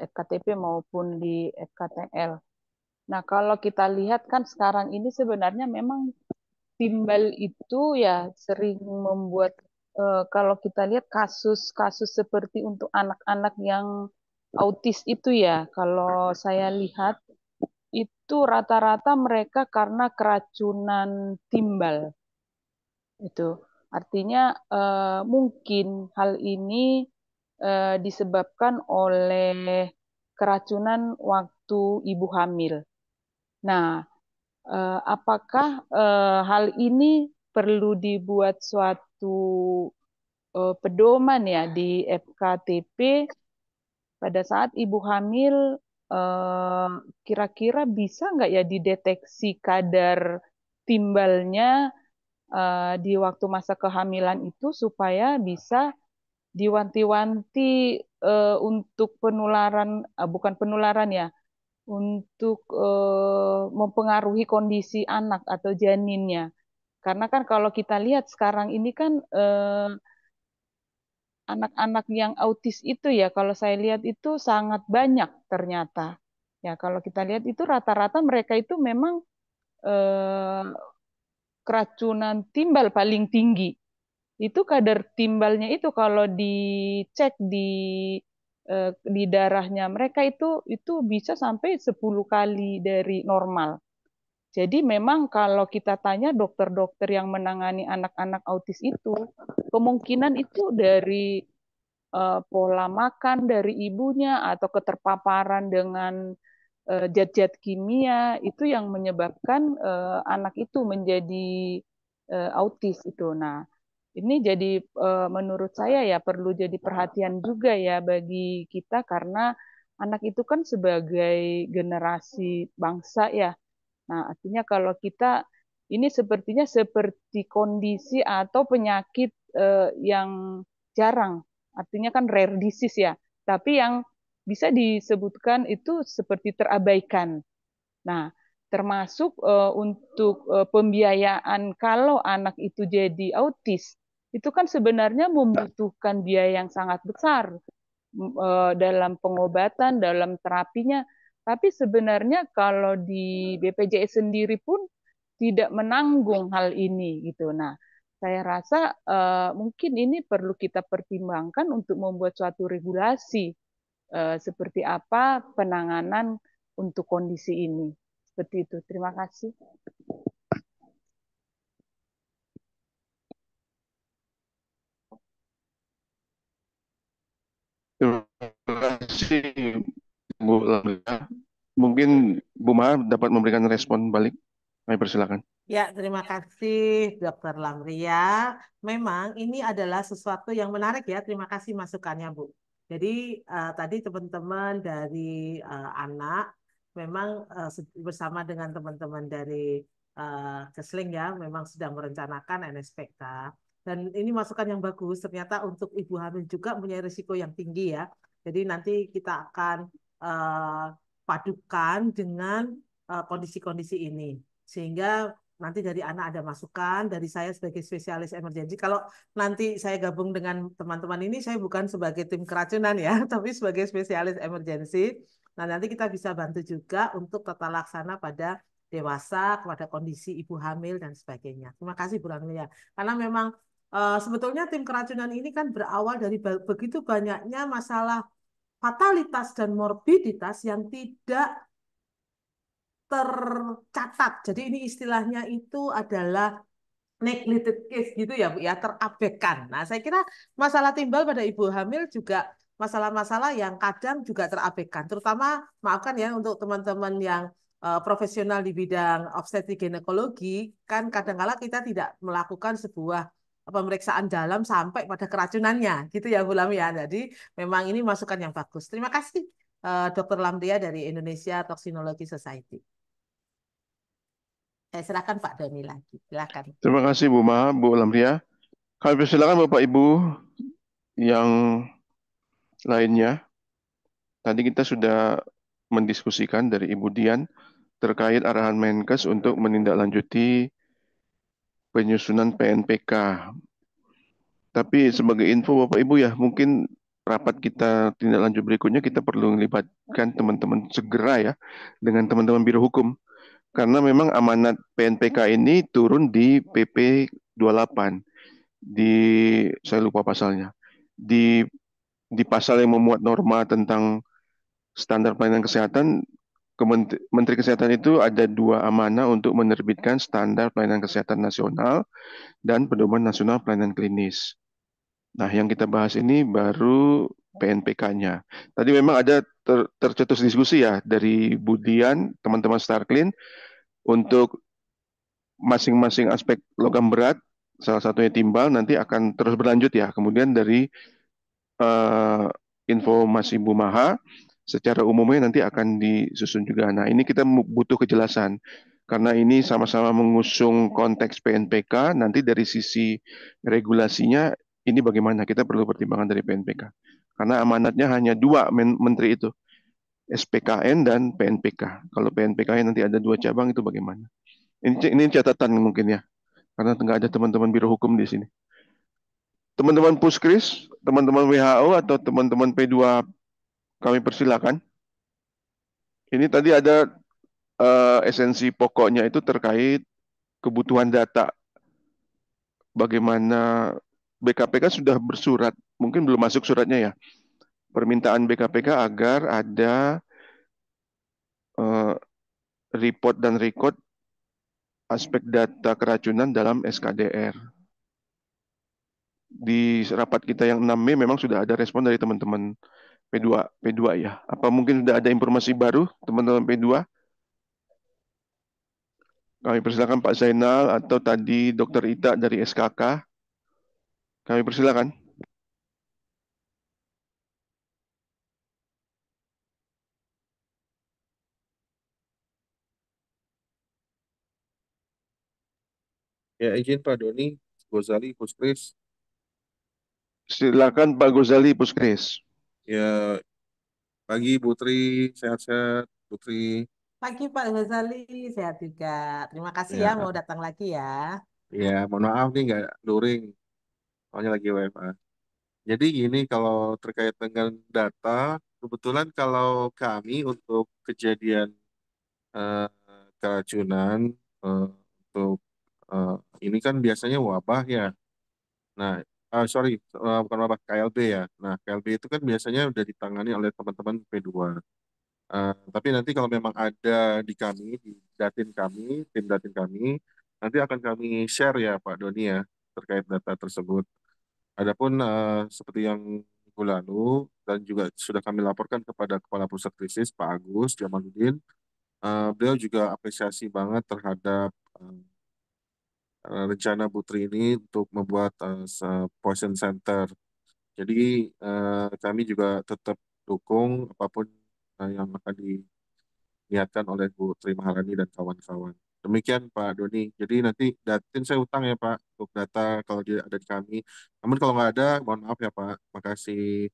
[SPEAKER 7] FKTP maupun di FKTL. Nah, kalau kita lihat kan sekarang ini sebenarnya memang timbal itu ya sering membuat kalau kita lihat kasus-kasus seperti untuk anak-anak yang autis itu ya, kalau saya lihat itu rata-rata mereka karena keracunan timbal itu. Artinya mungkin hal ini disebabkan oleh keracunan waktu ibu hamil. Nah, apakah hal ini perlu dibuat suatu pedoman ya di FKTP pada saat ibu hamil eh, kira-kira bisa nggak ya dideteksi kadar timbalnya di waktu masa kehamilan itu supaya bisa diwanti-wanti untuk penularan, bukan penularan ya, untuk mempengaruhi kondisi anak atau janinnya. Karena kan kalau kita lihat sekarang ini kan anak-anak yang autis itu ya, kalau saya lihat itu sangat banyak ternyata. Ya, kalau kita lihat itu rata-rata mereka itu memang eh, keracunan timbal paling tinggi. Itu kadar timbalnya itu kalau dicek di darahnya mereka itu bisa sampai 10 kali dari normal. Jadi memang kalau kita tanya dokter-dokter yang menangani anak-anak autis itu, kemungkinan itu dari pola makan dari ibunya atau keterpaparan dengan zat-zat kimia itu yang menyebabkan anak itu menjadi autis itu. Nah, ini jadi menurut saya ya perlu jadi perhatian juga ya bagi kita karena anak itu kan sebagai generasi bangsa ya. Nah, artinya kalau kita ini sepertinya seperti kondisi atau penyakit yang jarang. Artinya kan rare disease ya. Tapi yang bisa disebutkan itu seperti terabaikan. Nah, termasuk untuk pembiayaan kalau anak itu jadi autis, itu kan sebenarnya membutuhkan biaya yang sangat besar dalam pengobatan, dalam terapinya. Tapi sebenarnya kalau di BPJS sendiri pun tidak menanggung hal ini gitu. Nah, saya rasa mungkin ini perlu kita pertimbangkan untuk membuat suatu regulasi seperti apa penanganan untuk kondisi ini. Seperti itu. Terima kasih.
[SPEAKER 6] Terima kasih Bu Lamia. Mungkin Bu Maha dapat memberikan respon balik. Kami persilakan.
[SPEAKER 3] Ya, terima kasih Dokter Lamria. Memang ini adalah sesuatu yang menarik ya. Terima kasih masukannya, Bu. Jadi tadi teman-teman dari anak memang bersama dengan teman-teman dari Kesling ya, memang sedang merencanakan NSPK. Dan ini masukan yang bagus. Ternyata untuk ibu hamil juga punya risiko yang tinggi ya. Jadi nanti kita akan padukan dengan kondisi-kondisi ini. Sehingga nanti dari anak ada masukan, dari saya sebagai spesialis emergensi. Kalau nanti saya gabung dengan teman-teman ini, saya bukan sebagai tim keracunan ya, tapi sebagai spesialis emergensi. Nah, nanti kita bisa bantu juga untuk tata laksana pada dewasa, kepada kondisi ibu hamil dan sebagainya. Terima kasih Bu Ramlia. Karena memang sebetulnya tim keracunan ini kan berawal dari begitu banyaknya masalah fatalitas dan morbiditas yang tidak tercatat. Jadi ini istilahnya itu adalah neglected case gitu ya Bu ya, terabaikan. Nah, saya kira masalah timbal pada ibu hamil juga masalah-masalah yang kadang juga terabaikan. Terutama maafkan ya untuk teman-teman yang profesional di bidang obstetrik ginekologi, kan kadang-kala kita tidak melakukan sebuah pemeriksaan dalam sampai pada keracunannya gitu ya Bu Lamia. Jadi memang ini masukan yang bagus. Terima kasih Dr. Lamria dari Indonesia Toxinology Society. Silakan Pak Doni lagi. Silakan.
[SPEAKER 6] Terima kasih Bu Maha, Bu Lamria. Kami persilakan Bapak Ibu yang lainnya. Tadi kita sudah mendiskusikan dari Ibu Dian terkait arahan Menkes untuk menindaklanjuti penyusunan PNPK. Tapi sebagai info Bapak Ibu ya, mungkin rapat kita tindak lanjut berikutnya kita perlu melibatkan teman-teman segera ya dengan teman-teman Biro Hukum. Karena memang amanat PNPK ini turun di PP 28. Saya lupa pasalnya. Di pasal yang memuat norma tentang standar pelayanan kesehatan, Menteri Kesehatan itu ada 2 amanah untuk menerbitkan standar pelayanan kesehatan nasional dan pedoman nasional pelayanan klinis. Nah, yang kita bahas ini baru PNPK-nya. Tadi memang ada tercetus diskusi ya dari Budian, teman-teman Starklin, untuk masing-masing aspek logam berat, salah satunya timbal, nanti akan terus berlanjut ya. Kemudian dari informasi Bu Maha, secara umumnya nanti akan disusun juga. Nah, ini kita butuh kejelasan. Karena ini sama-sama mengusung konteks PNPK, nanti dari sisi regulasinya, ini bagaimana? Kita perlu pertimbangan dari PNPK. Karena amanatnya hanya 2 menteri itu, SPKN dan PNPK. Kalau PNPK nanti ada 2 cabang, itu bagaimana? Ini catatan mungkin ya, karena nggak ada teman-teman Biro Hukum di sini. Teman-teman Puskris, teman-teman WHO, atau teman-teman P2, kami persilakan. Ini tadi ada esensi pokoknya itu terkait kebutuhan data. Bagaimana BKPK sudah bersurat, mungkin belum masuk suratnya ya, permintaan BKPK agar ada report dan record aspek data keracunan dalam SKDR. Di rapat kita yang 6 Mei memang sudah ada respon dari teman-teman P2 ya. Apa mungkin sudah ada informasi baru teman-teman P2? Kami persilakan Pak Zainal atau tadi Dr. Ita dari SKK. Kami persilakan.
[SPEAKER 4] Ya, izin Pak Doni, Gozali, Puskris.
[SPEAKER 6] Silakan Pak Gozali Puskris.
[SPEAKER 4] Ya, pagi Putri, sehat-sehat Putri.
[SPEAKER 3] Pagi Pak Ghazali, sehat juga. Terima kasih ya
[SPEAKER 4] Ya,
[SPEAKER 3] mau datang lagi ya.
[SPEAKER 4] ya, mohon maaf nih nggak luring, soalnya lagi WFA. Jadi gini, kalau terkait dengan data, kebetulan kalau kami untuk kejadian eh, keracunan eh, untuk eh, ini kan biasanya wabah ya. Nah, sorry, bukan wabah, KLB ya. Nah, KLB itu kan biasanya udah ditangani oleh teman-teman P2. Tapi nanti kalau memang ada di kami, di datin kami, tim datin kami, nanti akan kami share ya Pak Doni ya terkait data tersebut. Adapun seperti yang minggu lalu dan juga sudah kami laporkan kepada Kepala Pusat Krisis Pak Agus Jamaluddin, beliau juga apresiasi banget terhadap rencana Putri ini untuk membuat poison center. Jadi kami juga tetap dukung apapun yang akan diniatkan oleh Bu Tri Maharani dan kawan-kawan. Demikian Pak Doni. Jadi nanti datin saya utang ya Pak untuk data kalau dia ada di kami. Namun kalau nggak ada, mohon maaf ya Pak. Makasih.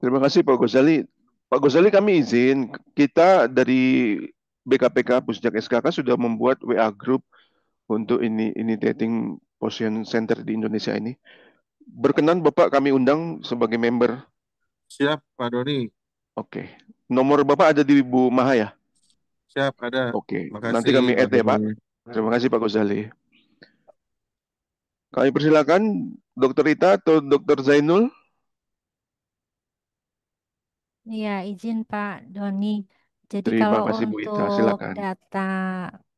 [SPEAKER 6] Terima kasih Pak Gozali. Pak Gozali, kami izin, kita dari BKPK Pusjak SKK sudah membuat WA group untuk ini dating Position Center di Indonesia ini. Berkenan Bapak kami undang sebagai member.
[SPEAKER 4] Siap Pak Doni.
[SPEAKER 6] Oke. Nomor Bapak ada di Bu Maha ya?
[SPEAKER 4] Siap ada.
[SPEAKER 6] Oke. Nanti
[SPEAKER 4] Makasih
[SPEAKER 6] kami
[SPEAKER 4] Pak
[SPEAKER 6] add ya Pak.
[SPEAKER 4] Doni.
[SPEAKER 6] Terima kasih Pak Gozali. Kami persilakan Dr. Ita atau Dr. Zainul.
[SPEAKER 9] Ya, izin Pak Doni. Jadi
[SPEAKER 6] Terima
[SPEAKER 9] kalau
[SPEAKER 6] kasih Bu Ita,
[SPEAKER 9] untuk
[SPEAKER 6] silakan.
[SPEAKER 9] data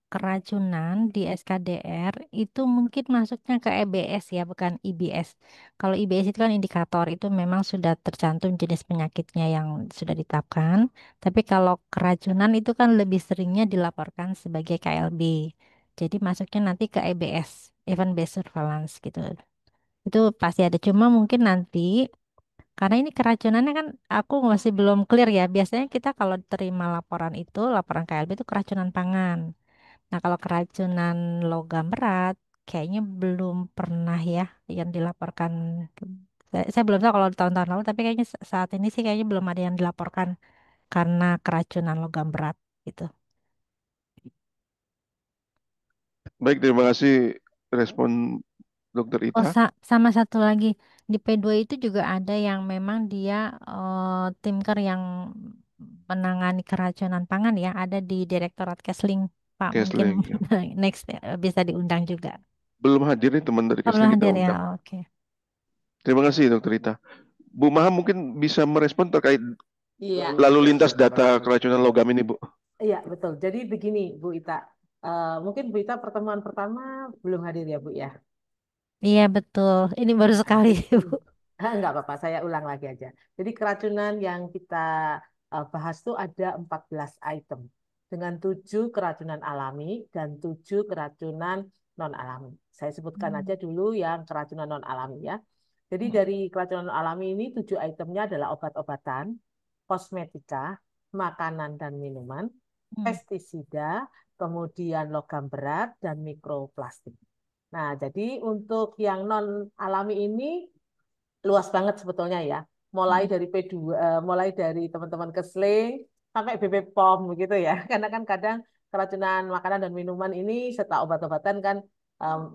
[SPEAKER 9] keracunan di SKDR itu mungkin masuknya ke EBS ya, bukan IBS. Kalau IBS itu kan indikator, itu memang sudah tercantum jenis penyakitnya yang sudah ditetapkan. Tapi kalau keracunan itu kan lebih seringnya dilaporkan sebagai KLB. Jadi masuknya nanti ke EBS, Event Based Surveillance gitu. Itu pasti ada. Cuma mungkin nanti karena ini keracunannya kan aku masih belum clear ya. Biasanya kita kalau terima laporan itu, laporan KLB itu keracunan pangan. Nah, kalau keracunan logam berat, kayaknya belum pernah ya yang dilaporkan. Saya belum tahu kalau di tahun-tahun lalu, tapi kayaknya saat ini sih kayaknya belum ada yang dilaporkan karena keracunan logam berat gitu.
[SPEAKER 6] Baik, terima kasih respon Dr.
[SPEAKER 9] Oh,
[SPEAKER 6] Ita.
[SPEAKER 9] sama satu lagi di P2 itu juga ada yang memang dia timker yang menangani keracunan pangan ya, ada di Direktorat Kesling, Pak. Mungkin
[SPEAKER 6] Kesling. Ya.
[SPEAKER 9] next bisa diundang juga.
[SPEAKER 6] Belum hadir nih teman dari
[SPEAKER 9] Oh, belum
[SPEAKER 6] Kesling, kita
[SPEAKER 9] hadir ya,
[SPEAKER 6] undang.
[SPEAKER 9] oke.
[SPEAKER 6] Terima kasih Dr. Ita. Bu Maha mungkin bisa merespon terkait
[SPEAKER 3] Iya,
[SPEAKER 6] lalu lintas data keracunan logam ini, Bu.
[SPEAKER 3] iya betul. Jadi begini Bu Ita, mungkin Bu Ita pertemuan pertama belum hadir ya Bu ya.
[SPEAKER 9] Iya betul, ini baru sekali, Bu.
[SPEAKER 3] Enggak apa-apa, saya ulang lagi aja. Jadi keracunan yang kita bahas tuh ada 14 item dengan 7 keracunan alami dan 7 keracunan non alami. Saya sebutkan aja dulu yang keracunan non alami ya. Jadi dari keracunan alami ini 7 itemnya adalah obat-obatan, kosmetika, makanan dan minuman,
[SPEAKER 9] Hmm.
[SPEAKER 3] pestisida, kemudian logam berat dan mikroplastik. Nah, jadi untuk yang non alami ini luas banget sebetulnya ya. Mulai
[SPEAKER 9] Hmm.
[SPEAKER 3] dari P2, mulai dari teman-teman Kesling sampai BP POM begitu ya. Karena kan kadang keracunan makanan dan minuman ini serta obat-obatan kan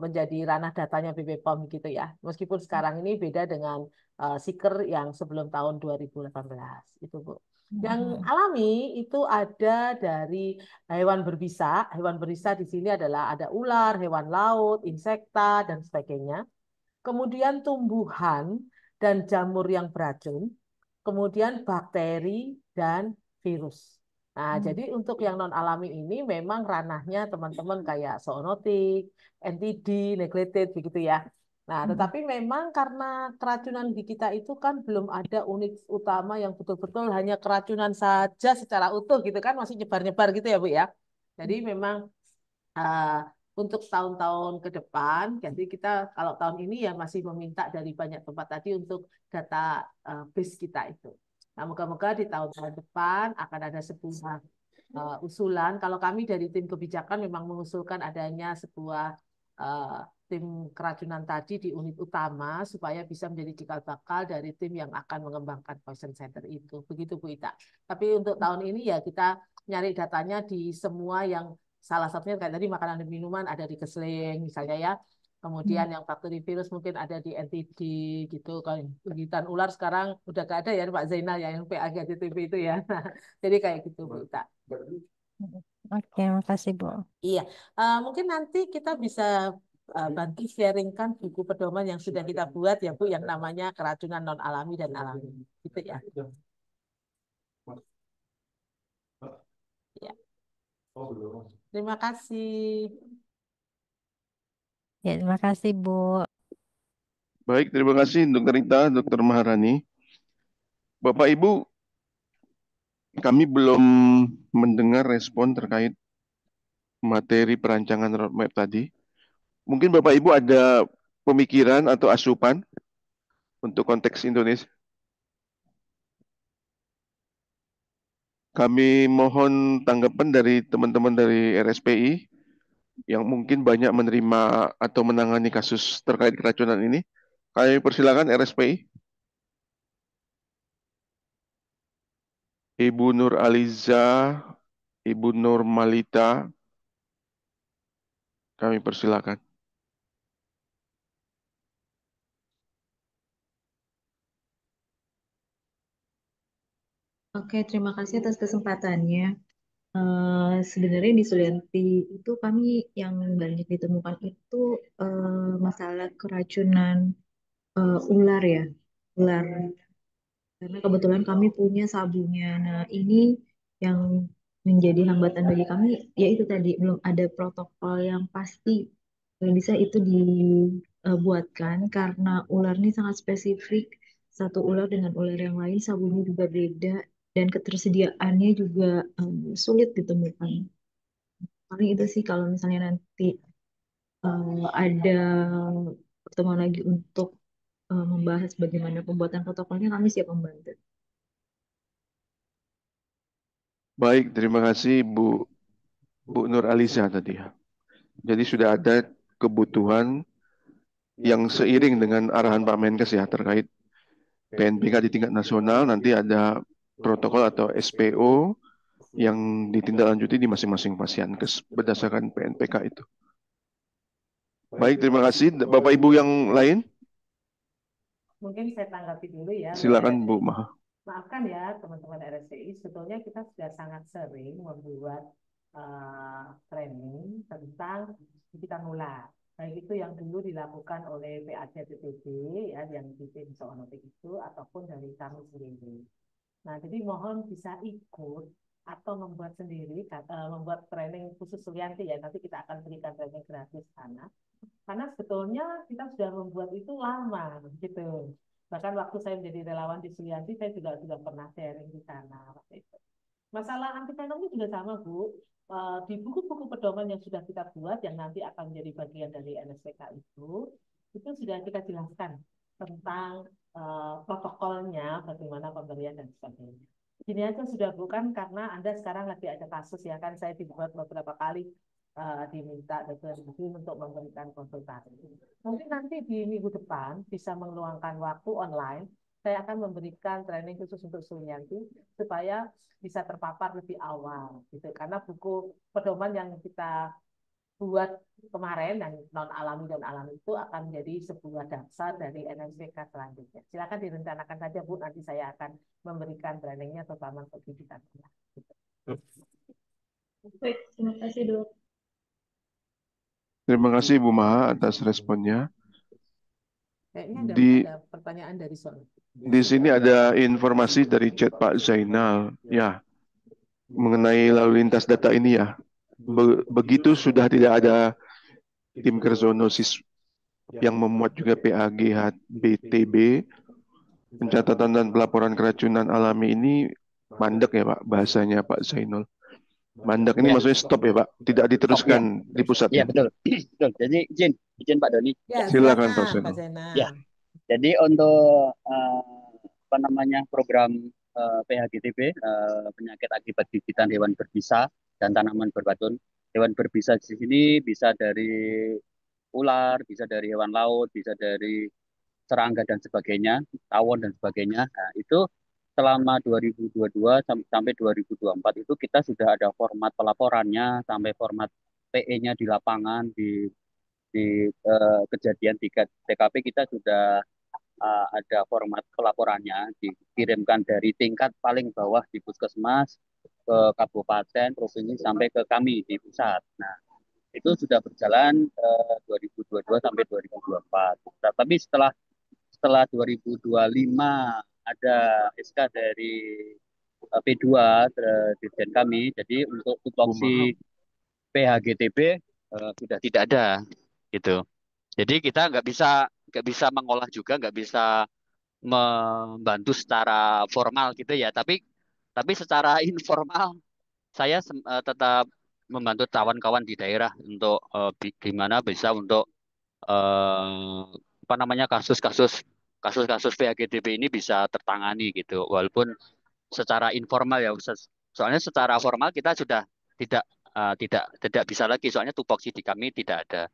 [SPEAKER 3] menjadi ranah datanya BP POM gitu ya. Meskipun sekarang ini beda dengan Siker yang sebelum tahun 2018 itu Bu. Yang
[SPEAKER 9] Hmm.
[SPEAKER 3] alami itu ada dari hewan berbisa. Hewan berbisa di sini adalah ada ular, hewan laut, insekta dan sebagainya. Kemudian tumbuhan dan jamur yang beracun, kemudian bakteri dan virus. Nah,
[SPEAKER 9] Hmm.
[SPEAKER 3] jadi untuk yang non alami ini memang ranahnya teman-teman kayak zoonotik, NTD, neglected begitu ya. Nah,
[SPEAKER 9] Hmm.
[SPEAKER 3] tetapi memang karena keracunan di kita itu kan belum ada unit utama yang betul-betul hanya keracunan saja secara utuh gitu kan, masih nyebar-nyebar gitu ya, Bu ya. Jadi memang uh, untuk tahun-tahun ke depan, jadi kita kalau tahun ini ya masih meminta dari banyak tempat tadi untuk data base kita itu. Nah, moga-moga di tahun-tahun depan akan ada sebuah usulan. Kalau kami dari tim kebijakan memang mengusulkan adanya sebuah eh, tim keracunan tadi di unit utama supaya bisa menjadi cikal bakal dari tim yang akan mengembangkan poison center itu. Begitu Bu Ita. Tapi untuk tahun ini ya kita nyari datanya di semua yang salah satunya kayak tadi makanan dan minuman ada di Kesling misalnya ya. Kemudian yang bakteri virus mungkin ada di NTD gitu kan. Gigitan ular sekarang udah gak ada ya Pak Zainal ya yang PAGTTP itu ya. Jadi kayak gitu Bu Ita.
[SPEAKER 9] Oke, makasih Bu.
[SPEAKER 3] Iya, mungkin nanti kita bisa bantu sharingkan buku pedoman yang sudah kita buat ya Bu, yang namanya keracunan non alami dan alami, gitu ya. Ya. Terima kasih.
[SPEAKER 9] Ya, terima kasih Bu.
[SPEAKER 6] Baik, terima kasih Dr. Rita, Dr. Maharani. Bapak Ibu, kami belum mendengar respon terkait materi perancangan roadmap tadi. Mungkin Bapak Ibu ada pemikiran atau asupan untuk konteks Indonesia. Kami mohon tanggapan dari teman-teman dari RSPI yang mungkin banyak menerima atau menangani kasus terkait keracunan ini. Kami persilakan RSPI. Ibu Nur Aliza, Ibu Nur Malita, kami persilakan.
[SPEAKER 10] Oke, terima kasih atas kesempatannya. Sebenarnya di Sulianti itu kami yang banyak ditemukan itu masalah keracunan ular ya, ular. Karena kebetulan kami punya sabunnya. Nah, ini yang menjadi hambatan bagi kami, yaitu tadi belum ada protokol yang pasti yang bisa itu dibuatkan karena ular ini sangat spesifik. Satu ular dengan ular yang lain, sabunnya juga beda dan ketersediaannya juga sulit ditemukan. Paling itu sih kalau misalnya nanti ada pertemuan lagi untuk membahas bagaimana pembuatan protokolnya, kami siap membantu.
[SPEAKER 6] Baik, terima kasih Bu Nur Aliza tadi ya. Jadi sudah ada kebutuhan yang seiring dengan arahan Pak Menkes ya terkait PNPK di tingkat nasional, nanti ada protokol atau SPO yang ditindaklanjuti di masing-masing Pasienkes berdasarkan PNPK itu. Baik, terima kasih. Bapak Ibu yang lain,
[SPEAKER 3] Mungkin saya tanggapi dulu ya.
[SPEAKER 6] silakan Bu Maha.
[SPEAKER 3] Maafkan ya teman-teman RSCI, sebetulnya kita sudah sangat sering membuat training tentang gigitan ular. Baik itu yang dulu dilakukan oleh PAGTTB ya, yang di tim zoonotik itu, ataupun dari kami sendiri. Nah, jadi mohon bisa ikut atau membuat sendiri, membuat training khusus Sulianti ya. Nanti kita akan berikan training gratis sana. Karena sebetulnya kita sudah membuat itu lama, gitu. Bahkan waktu saya menjadi relawan di Sulianti, saya juga pernah sharing di sana waktu itu. Masalah anti venomnya juga sama, Bu. Di buku-buku pedoman yang sudah kita buat, yang nanti akan menjadi bagian dari NSPK itu sudah kita jelaskan tentang protokolnya, bagaimana pemberian dan sebagainya. Gini aja sudah, bukan karena Anda sekarang lagi ada kasus ya kan, saya dibuat beberapa kali diminta dokter untuk memberikan konsultasi. Mungkin nanti di minggu depan bisa meluangkan waktu online, saya akan memberikan training khusus untuk Sulianti supaya bisa terpapar lebih awal gitu. Karena buku pedoman yang kita buat kemarin yang non alami dan alami itu akan menjadi sebuah dasar dari NSPK selanjutnya. Silakan direncanakan saja Bu, nanti saya akan memberikan trainingnya terutama untuk digital.
[SPEAKER 10] Baik, terima kasih Dok.
[SPEAKER 6] Terima kasih Bu Maha atas responnya.
[SPEAKER 3] Kayaknya ada pertanyaan dari soal.
[SPEAKER 6] Di sini ada informasi dari chat Pak Zainal ya mengenai lalu lintas data ini ya. Begitu sudah tidak ada tim kerzoonosis yang memuat juga PAGH BTB, pencatatan dan pelaporan keracunan alami ini mandek ya Pak, bahasanya Pak Zainul. Mandek ini maksudnya stop ya Pak, tidak diteruskan di pusat.
[SPEAKER 11] Iya betul. Betul. Jadi izin Pak Doni.
[SPEAKER 6] Ya, silakan Pak Zainul.
[SPEAKER 11] Ya. Jadi untuk apa namanya program PHGTB penyakit akibat gigitan hewan berbisa dan tanaman berbatu. Hewan berbisa di sini bisa dari ular, bisa dari hewan laut, bisa dari serangga dan sebagainya, tawon dan sebagainya. Nah, itu selama 2022 sampai 2024 itu kita sudah ada format pelaporannya sampai format PE-nya di lapangan di kejadian di TKP kita sudah ada format pelaporannya dikirimkan dari tingkat paling bawah di puskesmas ke kabupaten, provinsi sampai ke kami di pusat. Nah, itu sudah berjalan 2022 sampai 2024. Tapi setelah 2025 ada SK dari P2 Dirjen kami, jadi untuk tupoksi PHGTB sudah tidak ada gitu. Jadi kita nggak bisa mengolah juga, nggak bisa membantu secara formal gitu ya. Tapi secara informal saya tetap membantu kawan-kawan di daerah untuk gimana bisa untuk eh, apa namanya kasus-kasus PHGDB ini bisa tertangani gitu. Walaupun secara informal ya, soalnya secara formal kita sudah tidak tidak bisa lagi soalnya tupoksi di kami tidak ada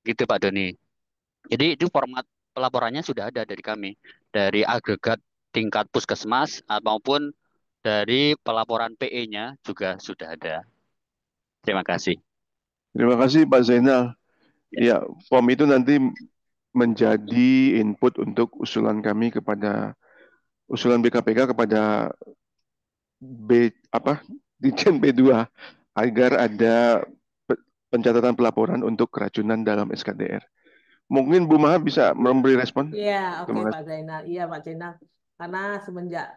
[SPEAKER 11] gitu Pak Doni. Jadi itu format pelaporannya sudah ada dari kami, dari agregat tingkat puskesmas maupun dari pelaporan PE-nya juga sudah ada. Terima kasih.
[SPEAKER 6] Terima kasih Pak Zainal.
[SPEAKER 11] Ya.
[SPEAKER 6] Ya, form itu nanti menjadi input untuk usulan kami kepada usulan BKPK kepada Ditjen B2 agar ada pencatatan pelaporan untuk keracunan dalam SKDR. Mungkin Bu Maha bisa memberi respon.
[SPEAKER 3] Iya, oke
[SPEAKER 6] Terima
[SPEAKER 3] Pak
[SPEAKER 6] kasih.
[SPEAKER 3] Zainal. Iya Pak Zainal. Karena semenjak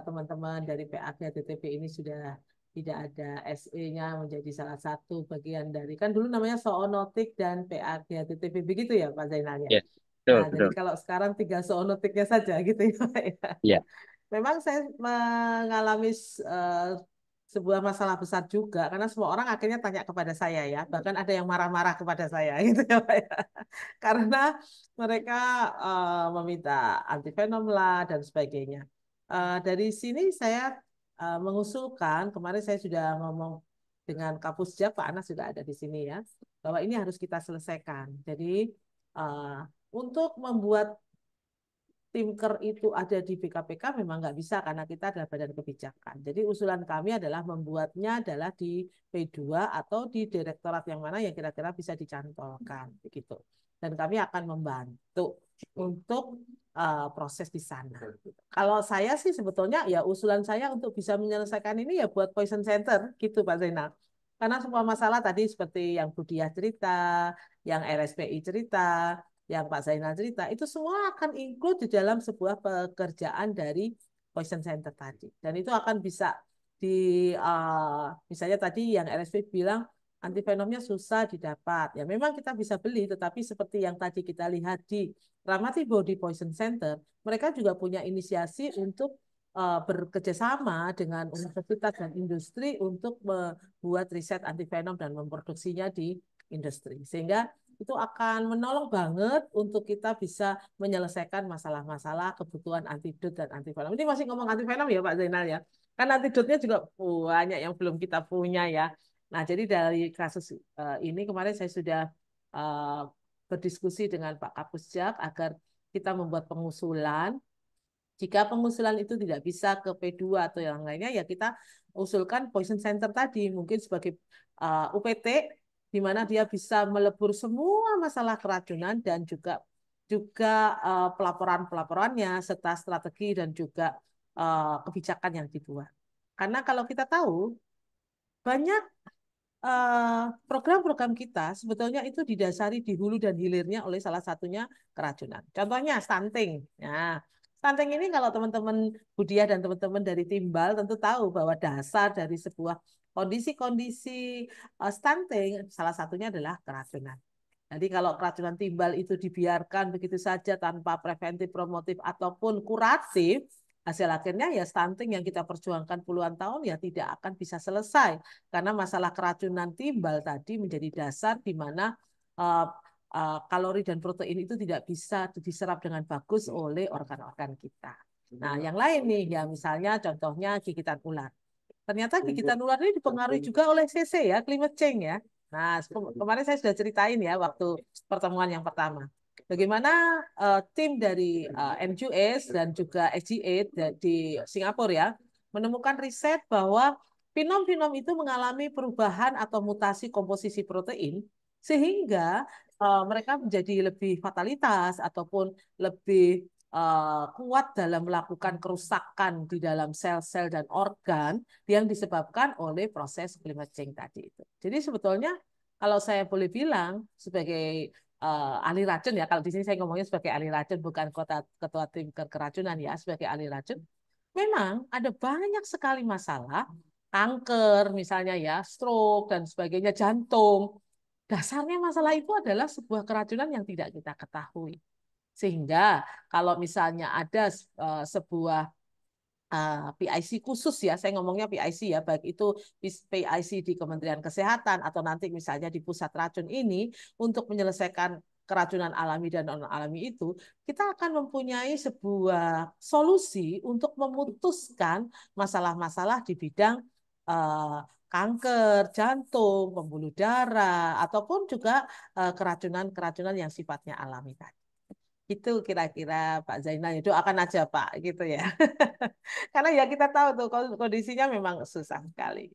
[SPEAKER 3] teman-teman dari PAGTTP ini sudah tidak ada SE-nya menjadi salah satu bagian dari, kan dulu namanya Zoonotik dan PAGTTP begitu ya Pak Zainal ya.
[SPEAKER 11] Ya, betul,
[SPEAKER 3] Nah, jadi
[SPEAKER 11] betul.
[SPEAKER 3] kalau sekarang tinggal zoonotiknya saja gitu ya Pak ya.
[SPEAKER 11] Ya,
[SPEAKER 3] Memang saya mengalami sebuah masalah besar juga karena semua orang akhirnya tanya kepada saya ya, bahkan ada yang marah-marah kepada saya gitu ya Pak ya. Karena mereka meminta antivenom lah dan sebagainya. Dari sini saya mengusulkan, kemarin saya sudah ngomong dengan Kapusjap, Pak Anas juga ada di sini ya, bahwa ini harus kita selesaikan. Jadi untuk membuat Timker itu ada di BKPK memang nggak bisa karena kita adalah badan kebijakan. Jadi usulan kami adalah membuatnya adalah di P2 atau di direktorat yang mana yang kira-kira bisa dicantolkan begitu. Dan kami akan membantu untuk proses di sana. Kalau saya sih sebetulnya ya usulan saya untuk bisa menyelesaikan ini ya buat poison center gitu Pak Zainal. Karena semua masalah tadi seperti yang Budiah cerita, yang RSPI cerita, yang Pak Zainal cerita, itu semua akan include di dalam sebuah pekerjaan dari poison center tadi. Dan itu akan bisa misalnya tadi yang RSP bilang antivenomnya susah didapat. Ya memang kita bisa beli, tetapi seperti yang tadi kita lihat di Ramati Body Poison Center, mereka juga punya inisiasi untuk bekerjasama dengan universitas dan industri untuk membuat riset antivenom dan memproduksinya di industri. Sehingga itu akan menolong banget untuk kita bisa menyelesaikan masalah-masalah kebutuhan antidot dan antivenom. Ini masih ngomong antivenom ya Pak Zainal ya. Kan antidotnya juga banyak yang belum kita punya ya. Nah, jadi dari kasus ini kemarin saya sudah berdiskusi dengan Pak Kapusjap agar kita membuat pengusulan. Jika pengusulan itu tidak bisa ke P2 atau yang lainnya, ya kita usulkan poison center tadi, mungkin sebagai UPT, di mana dia bisa melebur semua masalah keracunan dan juga pelaporan-pelaporannya serta strategi dan juga kebijakan yang dibuat. Karena kalau kita tahu banyak program-program kita sebetulnya itu didasari di hulu dan hilirnya oleh salah satunya keracunan. Contohnya stunting. Nah, stunting ini kalau teman-teman Budiah dan teman-teman dari Timbal tentu tahu bahwa dasar dari sebuah kondisi-kondisi stunting salah satunya adalah keracunan. Jadi kalau keracunan timbal itu dibiarkan begitu saja tanpa preventif, promotif ataupun kuratif, hasil akhirnya ya stunting yang kita perjuangkan puluhan tahun ya tidak akan bisa selesai karena masalah keracunan timbal tadi menjadi dasar di mana kalori dan protein itu tidak bisa diserap dengan bagus oleh organ-organ kita. Nah, yang lain nih ya misalnya contohnya gigitan ular. Ternyata gigitan ular ini dipengaruhi juga oleh CC ya, climate change ya. Nah, kemarin saya sudah ceritain ya waktu pertemuan yang pertama. Bagaimana tim dari NQS dan juga SG8 di Singapura ya menemukan riset bahwa finom-finom itu mengalami perubahan atau mutasi komposisi protein sehingga mereka menjadi lebih fatalitas ataupun lebih kuat dalam melakukan kerusakan di dalam sel-sel dan organ yang disebabkan oleh proses climate change tadi itu. Jadi sebetulnya kalau saya boleh bilang sebagai ahli racun ya, kalau di sini saya ngomongnya sebagai ahli racun bukan ketua tim keracunan ya, sebagai ahli racun, memang ada banyak sekali masalah, kanker misalnya ya, stroke dan sebagainya, jantung. Dasarnya masalah itu adalah sebuah keracunan yang tidak kita ketahui. Sehingga kalau misalnya ada sebuah PIC khusus ya, saya ngomongnya PIC ya, baik itu PIC di Kementerian Kesehatan atau nanti misalnya di pusat racun ini untuk menyelesaikan keracunan alami dan non-alami itu, kita akan mempunyai sebuah solusi untuk memutuskan masalah-masalah di bidang kanker, jantung, pembuluh darah, ataupun juga keracunan-keracunan yang sifatnya alami tadi. Itu kira-kira Pak Zainal, ya doakan aja Pak gitu ya. Karena ya kita tahu tuh kondisinya memang susah sekali.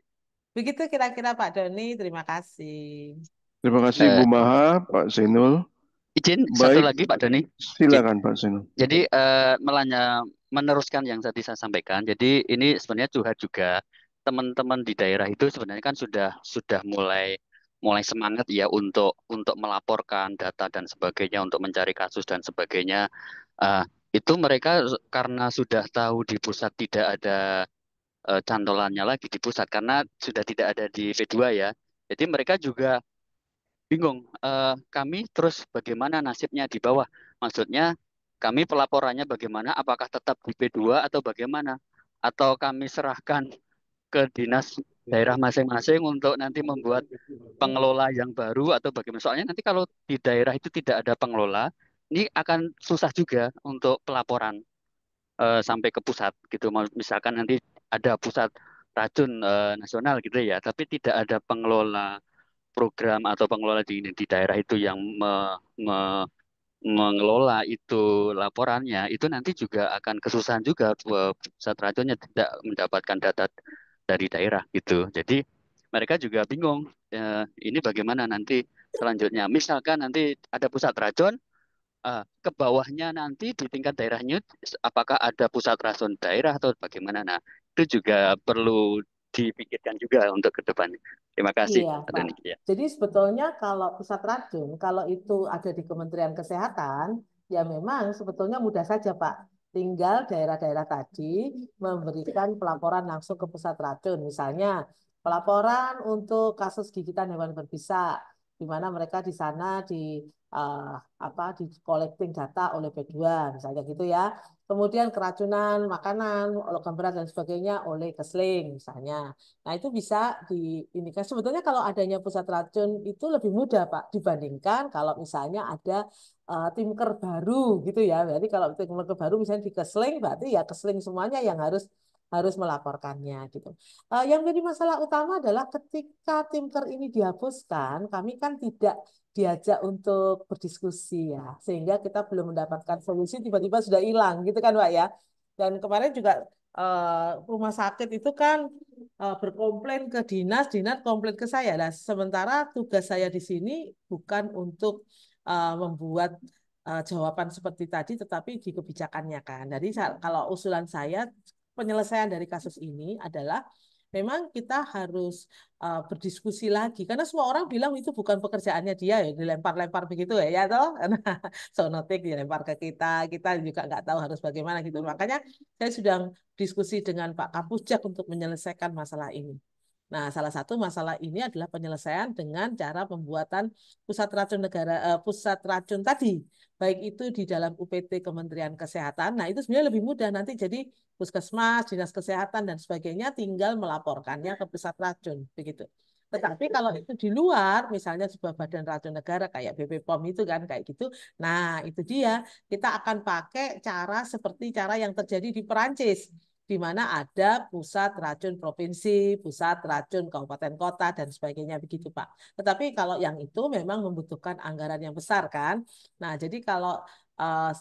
[SPEAKER 3] Begitu kira-kira Pak Doni, terima kasih.
[SPEAKER 6] Terima kasih Bu Maha, Pak Zainul.
[SPEAKER 11] Izin satu
[SPEAKER 6] Baik,
[SPEAKER 11] lagi Pak Doni.
[SPEAKER 6] silakan Pak Zainul.
[SPEAKER 11] Jadi meneruskan yang tadi saya sampaikan. Jadi ini sebenarnya curhat juga teman-teman di daerah itu sebenarnya kan sudah mulai semangat ya untuk melaporkan data dan sebagainya, untuk mencari kasus dan sebagainya. Itu mereka karena sudah tahu di pusat tidak ada cantolannya lagi di pusat karena sudah tidak ada di P2 ya. Jadi mereka juga bingung. Kami terus bagaimana nasibnya di bawah? Maksudnya kami pelaporannya bagaimana? Apakah tetap di P2 atau bagaimana? Atau kami serahkan ke dinas daerah masing-masing untuk nanti membuat pengelola yang baru atau bagaimana? Soalnya nanti kalau di daerah itu tidak ada pengelola, ini akan susah juga untuk pelaporan sampai ke pusat gitu. Misalkan nanti ada pusat racun nasional gitu ya, tapi tidak ada pengelola program atau pengelola di daerah itu yang mengelola itu laporannya, itu nanti juga akan kesusahan juga pusat racunnya tidak mendapatkan data dari daerah gitu. Jadi mereka juga bingung ini bagaimana nanti selanjutnya. Misalkan nanti ada pusat racun, ke bawahnya nanti di tingkat daerahnya apakah ada pusat racun daerah atau bagaimana? Nah, itu juga perlu dipikirkan juga untuk ke depan. Terima kasih,
[SPEAKER 3] Iya,
[SPEAKER 11] Pak
[SPEAKER 3] Pak.
[SPEAKER 11] Doni. Ya.
[SPEAKER 3] Jadi sebetulnya kalau pusat racun, kalau itu ada di Kementerian Kesehatan, ya memang sebetulnya mudah saja, Pak. Tinggal daerah-daerah tadi memberikan pelaporan langsung ke pusat racun. Misalnya, pelaporan untuk kasus gigitan hewan berbisa, di mana mereka di sana eh, di collecting data oleh P2, misalnya gitu ya. Kemudian keracunan makanan, logam berat dan sebagainya oleh Kesling, misalnya. Nah, itu bisa diindikasi. Sebetulnya kalau adanya pusat racun itu lebih mudah, Pak, dibandingkan kalau misalnya ada timker baru gitu ya. Berarti kalau timker baru misalnya di Kesling, berarti ya Kesling semuanya yang harus melaporkannya gitu. Yang jadi masalah utama adalah ketika timker ini dihapuskan, kami kan tidak diajak untuk berdiskusi ya, sehingga kita belum mendapatkan solusi, tiba-tiba sudah hilang gitu kan, Pak ya. Dan kemarin juga rumah sakit itu kan berkomplain ke dinas, dinas komplain ke saya. Nah, sementara tugas saya di sini bukan untuk membuat jawaban seperti tadi, tetapi di kebijakannya kan. Jadi kalau usulan saya, penyelesaian dari kasus ini adalah memang kita harus berdiskusi lagi karena semua orang bilang itu bukan pekerjaannya dia ya, dilempar-lempar begitu ya toh. Nah, zoonotik dilempar ke kita juga nggak tahu harus bagaimana gitu. Makanya saya sudah diskusi dengan Pak Kapusjak untuk menyelesaikan masalah ini. Nah, salah satu masalah ini adalah penyelesaian dengan cara pembuatan pusat racun tadi, baik itu di dalam UPT Kementerian Kesehatan. Nah, itu sebenarnya lebih mudah nanti jadi puskesmas, dinas kesehatan dan sebagainya tinggal melaporkannya ke pusat racun, begitu. Tetapi kalau itu di luar, misalnya sebuah badan racun negara kayak BPOM itu kan kayak gitu. Nah, itu dia kita akan pakai cara seperti cara yang terjadi di Perancis. di mana ada pusat racun provinsi, pusat racun kabupaten kota, dan sebagainya begitu, Pak. Tetapi kalau yang itu memang membutuhkan anggaran yang besar kan. Nah, jadi kalau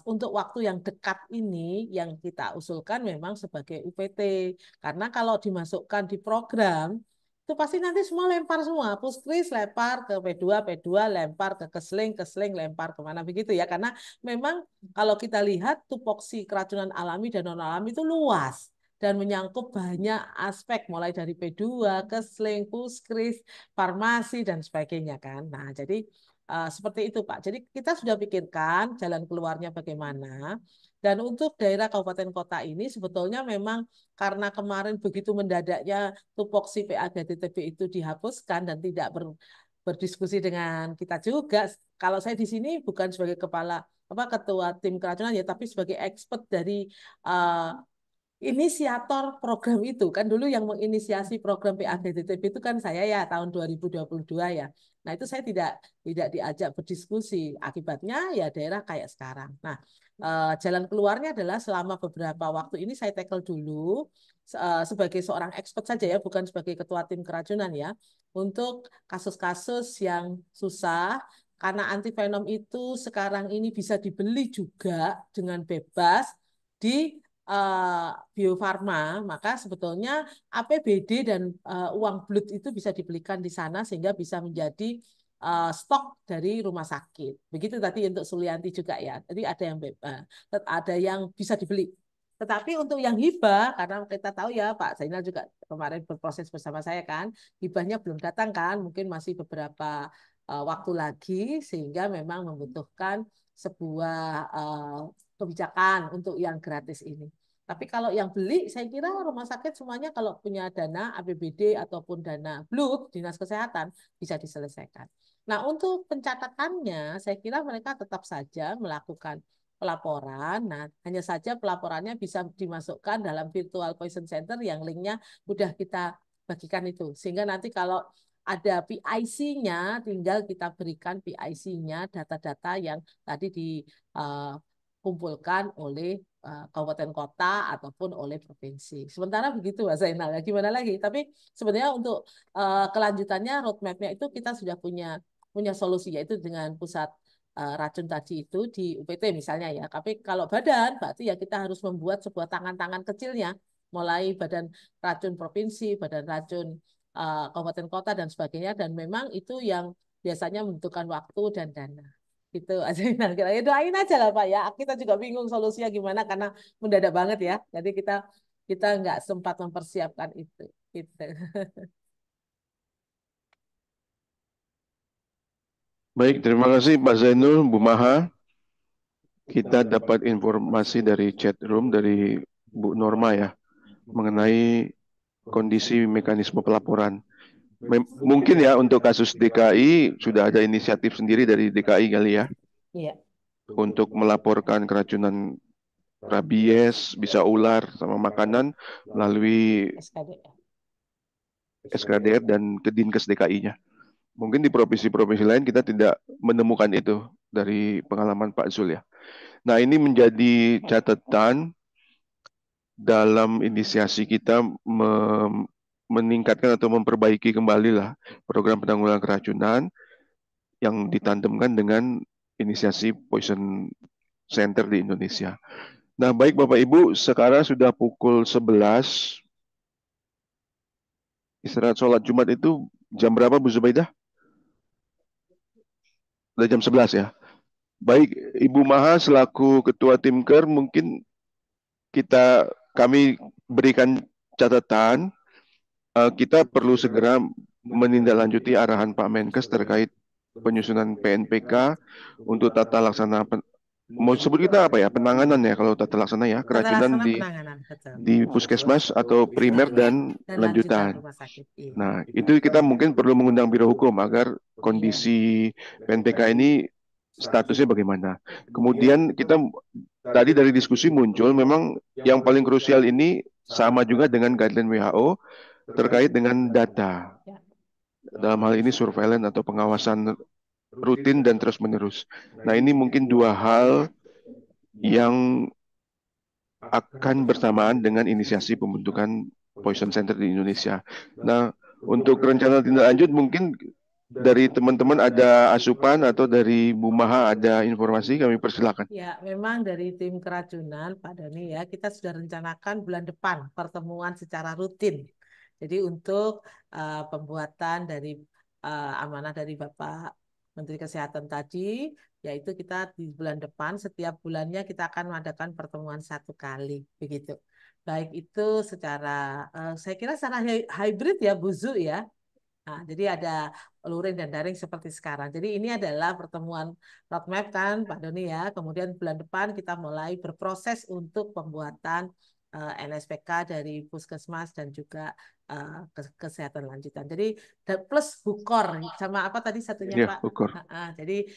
[SPEAKER 3] untuk waktu yang dekat ini yang kita usulkan memang sebagai UPT. Karena kalau dimasukkan di program, itu pasti nanti semua lempar semua. Puskris lempar ke P2 lempar ke Kesling lempar kemana begitu ya. Karena memang kalau kita lihat tupoksi keracunan alami dan non-alami itu luas dan menyangkut banyak aspek mulai dari P2, Kesling, Puskris, farmasi dan sebagainya kan. Nah, jadi seperti itu Pak. Jadi kita sudah pikirkan jalan keluarnya bagaimana. Dan untuk daerah kabupaten kota ini sebetulnya memang karena kemarin begitu mendadaknya tupoksi PADTB itu dihapuskan dan tidak berdiskusi dengan kita juga. Kalau saya di sini bukan sebagai ketua tim keracunan ya, tapi sebagai expert dari uh, inisiator program itu. Kan dulu yang menginisiasi program PADTB itu kan saya ya tahun 2022 ya. Nah, itu saya tidak diajak berdiskusi. Akibatnya ya daerah kayak sekarang. Nah, jalan keluarnya adalah selama beberapa waktu ini saya tackle dulu sebagai seorang expert saja ya, bukan sebagai ketua tim keracunan ya, untuk kasus-kasus yang susah karena antivenom itu sekarang ini bisa dibeli juga dengan bebas di Bio Farma, maka sebetulnya APBD dan uang blut itu bisa dibelikan di sana sehingga bisa menjadi stok dari rumah sakit. Begitu tadi untuk Sulianti juga ya. Jadi ada yang bisa dibeli. Tetapi untuk yang hibah, karena kita tahu ya Pak Zainal juga kemarin berproses bersama saya kan, hibahnya belum datang kan, mungkin masih beberapa waktu lagi, sehingga memang membutuhkan sebuah kebijakan untuk yang gratis ini. Tapi kalau yang beli, saya kira rumah sakit semuanya kalau punya dana APBD ataupun dana BLUK, Dinas Kesehatan, bisa diselesaikan. Nah, untuk pencatatannya, saya kira mereka tetap saja melakukan pelaporan. Nah, hanya saja pelaporannya bisa dimasukkan dalam virtual poison center yang linknya sudah kita bagikan itu. Sehingga nanti kalau ada PIC-nya, tinggal kita berikan PIC-nya, data-data yang tadi dikumpulkan oleh kabupaten kota ataupun oleh provinsi. Sementara begitu Mas Zainal, ya gimana lagi? Tapi sebenarnya untuk kelanjutannya roadmap-nya itu kita sudah punya solusi, yaitu dengan pusat racun tadi itu di UPT misalnya ya. Tapi kalau badan, berarti ya kita harus membuat sebuah tangan-tangan kecilnya, mulai badan racun provinsi, badan racun kabupaten kota dan sebagainya. Dan memang itu yang biasanya membutuhkan waktu dan dana. Gitu aja. Nah, ya doain aja lah Pak ya. Kita juga bingung solusinya gimana karena mendadak banget ya. Jadi kita nggak sempat mempersiapkan itu. Gitu.
[SPEAKER 6] Baik, terima kasih Pak Zainul, Bu Maha. Kita dapat informasi dari chat room dari Bu Norma ya, mengenai kondisi mekanisme pelaporan. Mungkin ya untuk kasus DKI sudah ada inisiatif sendiri dari DKI kali ya,
[SPEAKER 3] Iya.
[SPEAKER 6] untuk melaporkan keracunan rabies, bisa ular sama makanan melalui SKDR dan ke Dinkes DKI-nya. Mungkin di provinsi-provinsi lain kita tidak menemukan itu dari pengalaman Pak Zul ya. Nah, ini menjadi catatan dalam inisiasi kita meningkatkan atau memperbaiki kembali lah program penanggulangan keracunan yang ditandemkan dengan inisiasi Poison Center di Indonesia. Nah, baik Bapak Ibu, sekarang sudah pukul 11. Istirahat sholat Jumat itu jam berapa Bu Zubaidah? Udah jam 11 ya. Baik, Ibu Maha selaku Ketua Timker mungkin kami berikan catatan, kita perlu segera menindaklanjuti arahan Pak Menkes terkait penyusunan PNPK untuk tata laksana mau sebut kita apa ya, penanganan ya kalau tata laksana ya, keracunan di puskesmas atau primer dan lanjutan. Nah, itu kita mungkin perlu mengundang Biro Hukum agar kondisi PNPK ini statusnya bagaimana. Kemudian kita tadi dari diskusi muncul memang yang paling krusial ini sama juga dengan guideline WHO terkait dengan data. Dalam hal ini surveillance atau pengawasan rutin dan terus-menerus. Nah, ini mungkin dua hal yang akan bersamaan dengan inisiasi pembentukan Poison Center di Indonesia. Nah, untuk rencana tindak lanjut mungkin dari teman-teman ada asupan atau dari Bu Maha ada informasi, kami persilakan.
[SPEAKER 3] Ya, memang dari tim keracunan Pak Doni ya, kita sudah rencanakan bulan depan pertemuan secara rutin. Jadi untuk pembuatan dari amanah dari Bapak Menteri Kesehatan tadi, yaitu kita di bulan depan setiap bulannya kita akan mengadakan pertemuan 1 kali, begitu. Baik itu secara, saya kira secara hybrid ya, Bu Zu ya. Nah, jadi ada luring dan daring seperti sekarang. Jadi ini adalah pertemuan roadmap kan Pak Doni ya. Kemudian bulan depan kita mulai berproses untuk pembuatan NSPK dari Puskesmas dan juga kesehatan lanjutan. Jadi plus Bukor sama apa tadi satunya
[SPEAKER 6] Ya,
[SPEAKER 3] Pak?
[SPEAKER 6] ukur.
[SPEAKER 3] Jadi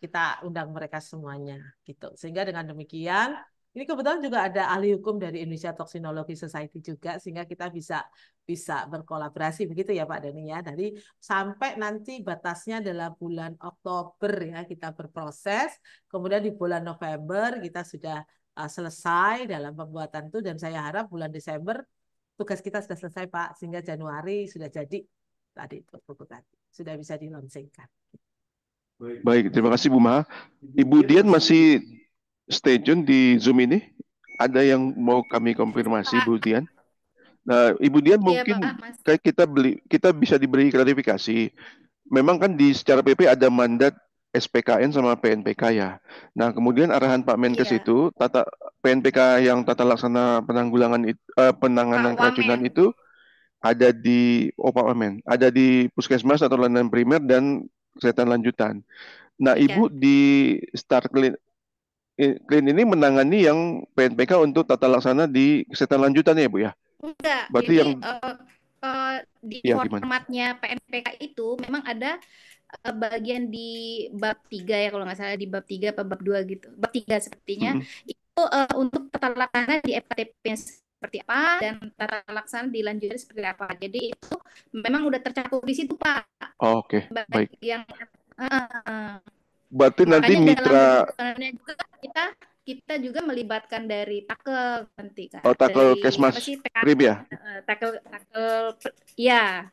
[SPEAKER 3] kita undang mereka semuanya gitu. Sehingga dengan demikian ini kebetulan juga ada ahli hukum dari Indonesia Toxinology Society juga sehingga kita bisa berkolaborasi begitu ya Pak Doni ya. Dari sampai nanti batasnya adalah bulan Oktober ya kita berproses. Kemudian di bulan November kita sudah selesai dalam pembuatan itu dan saya harap bulan Desember tugas kita sudah selesai Pak sehingga Januari sudah jadi tadi buku tadi sudah bisa dilaunchingkan.
[SPEAKER 6] Baik, terima kasih Bu Maha. Ibu Dian masih stay tune di Zoom ini? Ada yang mau kami konfirmasi, Bu Dian? Nah, Ibu Dian
[SPEAKER 8] Iya
[SPEAKER 6] mungkin
[SPEAKER 8] Pak, Mas.
[SPEAKER 6] kayak kita bisa diberi klarifikasi. Memang kan di secara PP ada mandat SPKN sama PNPK ya. Nah, kemudian arahan Pak Menkes
[SPEAKER 8] Iya,
[SPEAKER 6] itu PNPK yang tata laksana penanganan
[SPEAKER 8] Pak
[SPEAKER 6] keracunan
[SPEAKER 8] Wamen.
[SPEAKER 6] itu ada di Pak Wamen, ada di puskesmas atau layanan primer dan kesehatan lanjutan. Nah,
[SPEAKER 8] Iya.
[SPEAKER 6] Ibu di Start Clean ini menangani yang PNPK untuk tata laksana di kesehatan lanjutan ya, Bu ya?
[SPEAKER 8] Enggak,
[SPEAKER 6] Berarti
[SPEAKER 8] jadi
[SPEAKER 6] yang
[SPEAKER 8] di
[SPEAKER 6] ya gimana?
[SPEAKER 8] formatnya PNPK itu memang ada bagian di bab 3 ya kalau nggak salah di bab 3 atau bab 2 gitu. Bab 3 sepertinya itu untuk tata laksana di FKTP seperti apa dan tata laksana dilanjutkan seperti apa. Jadi itu memang udah tercakup di situ Pak.
[SPEAKER 6] Oh, oke, baik.
[SPEAKER 8] Yang
[SPEAKER 6] Berarti nanti
[SPEAKER 8] makanya dalam
[SPEAKER 6] mitra
[SPEAKER 8] pembukaannya juga kita juga melibatkan dari takel nanti Kak.
[SPEAKER 6] takel
[SPEAKER 8] Dari
[SPEAKER 6] Kesmas
[SPEAKER 8] apa sih
[SPEAKER 6] Prim ya?
[SPEAKER 8] takel ya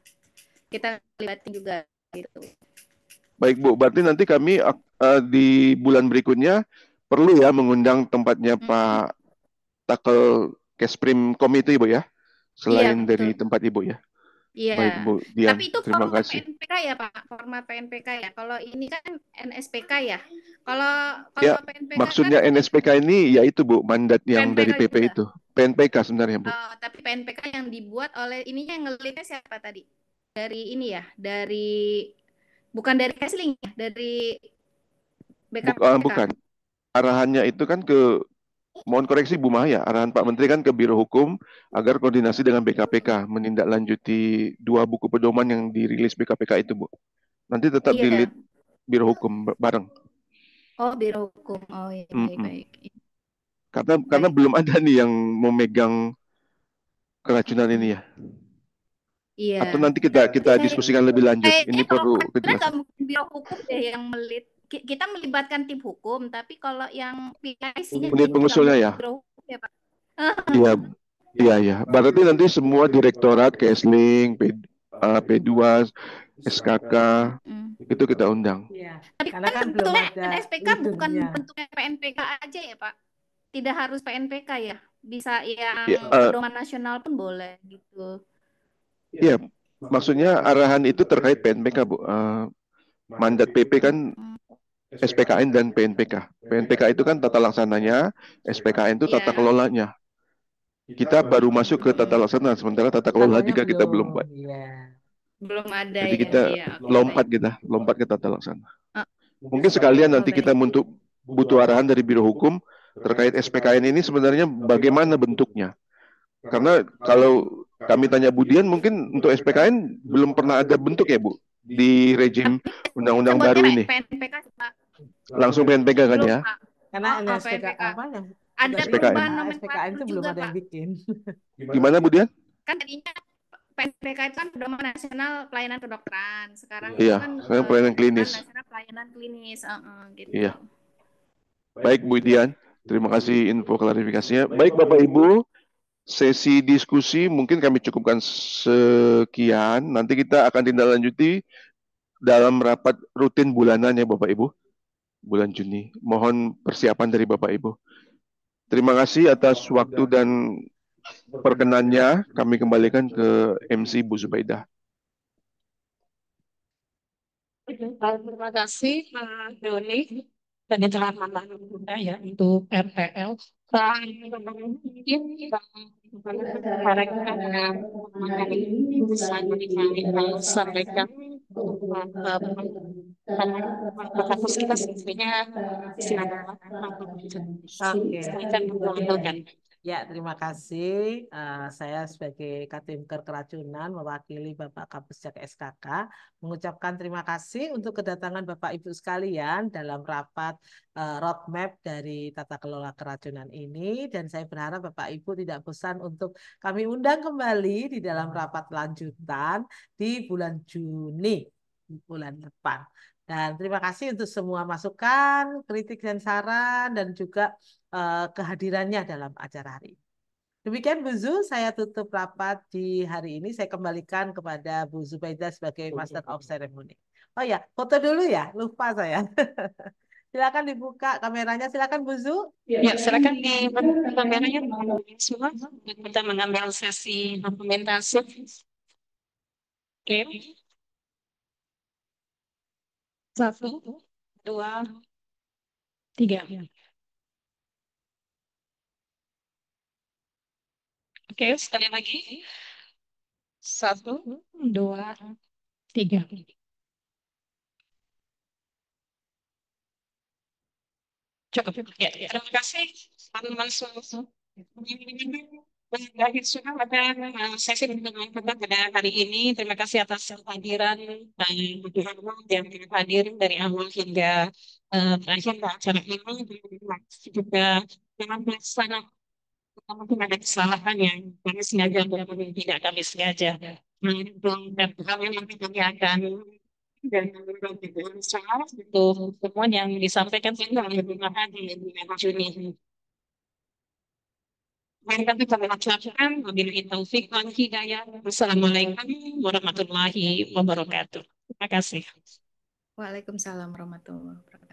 [SPEAKER 8] kita libatin juga gitu.
[SPEAKER 6] Baik Bu, berarti nanti kami di bulan berikutnya perlu ya mengundang tempatnya Pak Takel Kesprim Komite Ibu ya, selain
[SPEAKER 8] Iya,
[SPEAKER 6] dari
[SPEAKER 8] betul.
[SPEAKER 6] tempat Ibu ya.
[SPEAKER 8] Iya.
[SPEAKER 6] Baik Bu Dian,
[SPEAKER 8] Tapi itu
[SPEAKER 6] terima
[SPEAKER 8] format
[SPEAKER 6] kasih.
[SPEAKER 8] PNPK ya Pak, format PNPK ya. Kalau ini kan NSPK ya. Kalau
[SPEAKER 6] Ya,
[SPEAKER 8] PNPK
[SPEAKER 6] maksudnya
[SPEAKER 8] kan
[SPEAKER 6] NSPK ini yaitu Bu, mandat yang dari
[SPEAKER 8] PNPK
[SPEAKER 6] PP
[SPEAKER 8] juga.
[SPEAKER 6] itu. PNPK sebenarnya Bu.
[SPEAKER 8] Tapi PNPK yang dibuat oleh ininya yang ngelitnya siapa tadi? Dari ini ya, dari bukan dari Kesling ya, dari BKPK.
[SPEAKER 6] Bukan. Arahannya itu kan mohon koreksi Bu Maya, arahan Pak Menteri kan ke Biro Hukum agar koordinasi dengan BKPK menindaklanjuti 2 buku pedoman yang dirilis BKPK itu Bu. Nanti tetap di lead Biro Hukum bareng.
[SPEAKER 8] Oh, Biro Hukum. Oh iya, baik.
[SPEAKER 6] Karena belum ada nih yang memegang keracunan ini ya.
[SPEAKER 8] Iya.
[SPEAKER 6] Atau nanti kita diskusikan lebih lanjut. Ini perlu kejelasan.
[SPEAKER 8] Nggak mungkin Biro Hukum deh yang melit. Kita melibatkan tim hukum, tapi kalau yang PIC-nya
[SPEAKER 6] unit pengusulnya ya.
[SPEAKER 8] Biro Hukum ya Pak.
[SPEAKER 6] Iya. Berarti nanti semua direktorat, Kesling, P2, SKK, itu kita undang.
[SPEAKER 3] Iya.
[SPEAKER 8] Tapi
[SPEAKER 3] Karena kan belum ada
[SPEAKER 8] NSPK bukan bentuknya PNPK aja ya Pak. Tidak harus PNPK ya. Bisa yang pedoman nasional pun boleh gitu.
[SPEAKER 6] Iya, maksudnya arahan itu terkait PNPK, Bu. Mandat PP kan SPKN dan PNPK. PNPK itu kan tata laksananya, SPKN itu tata kelolanya. Kita baru masuk ke tata laksana, sementara tata kelola juga kita belum buat.
[SPEAKER 8] Belum ada.
[SPEAKER 6] Jadi kita lompat ke tata laksana. Mungkin sekalian nanti kita butuh arahan dari Biro Hukum terkait SPKN ini sebenarnya bagaimana bentuknya. Karena kalau kami tanya Bu Dian, mungkin untuk SPKN belum pernah ada bentuk ya Bu di rejim undang-undang baru ini. Langsung PNPK kan ya?
[SPEAKER 3] Karena NSPK apa yang
[SPEAKER 8] ada
[SPEAKER 3] perubahan SPKN itu belum ada yang bikin.
[SPEAKER 6] Gimana Bu Dian?
[SPEAKER 8] Kan tadinya PNPK itu kan pedoman nasional pelayanan kedokteran. Sekarang
[SPEAKER 6] kan pelayanan klinis.
[SPEAKER 8] Nasional pelayanan klinis, gitu.
[SPEAKER 6] Iya. Baik Bu Dian. Terima kasih info klarifikasinya. Baik Bapak Ibu, sesi diskusi mungkin kami cukupkan sekian. Nanti kita akan tindak lanjuti dalam rapat rutin bulanan ya Bapak Ibu, bulan Juni. Mohon persiapan dari Bapak Ibu. Terima kasih atas waktu dan perkenannya. Kami kembalikan ke MC Bu Zubaidah.
[SPEAKER 1] Terima kasih Pak Doni dan teman-teman juga ya untuk RPL. Mungkin para kita mengenai bisa sampaikan fokus kita sebenarnya silakan
[SPEAKER 3] Oke.
[SPEAKER 1] silakan menonton.
[SPEAKER 3] Ya, terima kasih. Saya sebagai Katimker Keracunan mewakili Bapak Kapusjak SKK mengucapkan terima kasih untuk kedatangan Bapak Ibu sekalian dalam rapat roadmap dari tata kelola keracunan ini, dan saya berharap Bapak Ibu tidak bosan untuk kami undang kembali di dalam rapat lanjutan di bulan Juni bulan depan. Dan terima kasih untuk semua masukan, kritik dan saran, dan juga kehadirannya dalam acara hari ini. Demikian Bu Zu, saya tutup rapat di hari ini. Saya kembalikan kepada Bu Zubaidah sebagai Master of Ceremony. Oh ya, foto dulu ya, lupa saya. Silakan dibuka kameranya, silakan Bu Zu.
[SPEAKER 1] Ya, silakan dibuka kameranya semua. Kita mengambil sesi dokumentasi. Oke. 1, 2, 3. Oke, sekali lagi. 1, 2, 3. Cukup. Ya, terima kasih teman-teman semua. Berakhir sudah pada sesi dengan kita pada hari ini. Terima kasih atas kehadiran yang hadir dari awal hingga terakhir acara ini. Juga dengan pelaksanaan mungkin ada kesalahan yang kami sengaja atau tidak kami sengaja. Dan kami nanti kami akan dan untuk temuan yang disampaikan oleh Bu Mahadi di Juni. Mari kami ucapkan wabillahi taufik wal hidayah. Wassalamualaikum warahmatullahi wabarakatuh. Terima kasih.
[SPEAKER 8] Waalaikumsalam warahmatullahi wabarakatuh.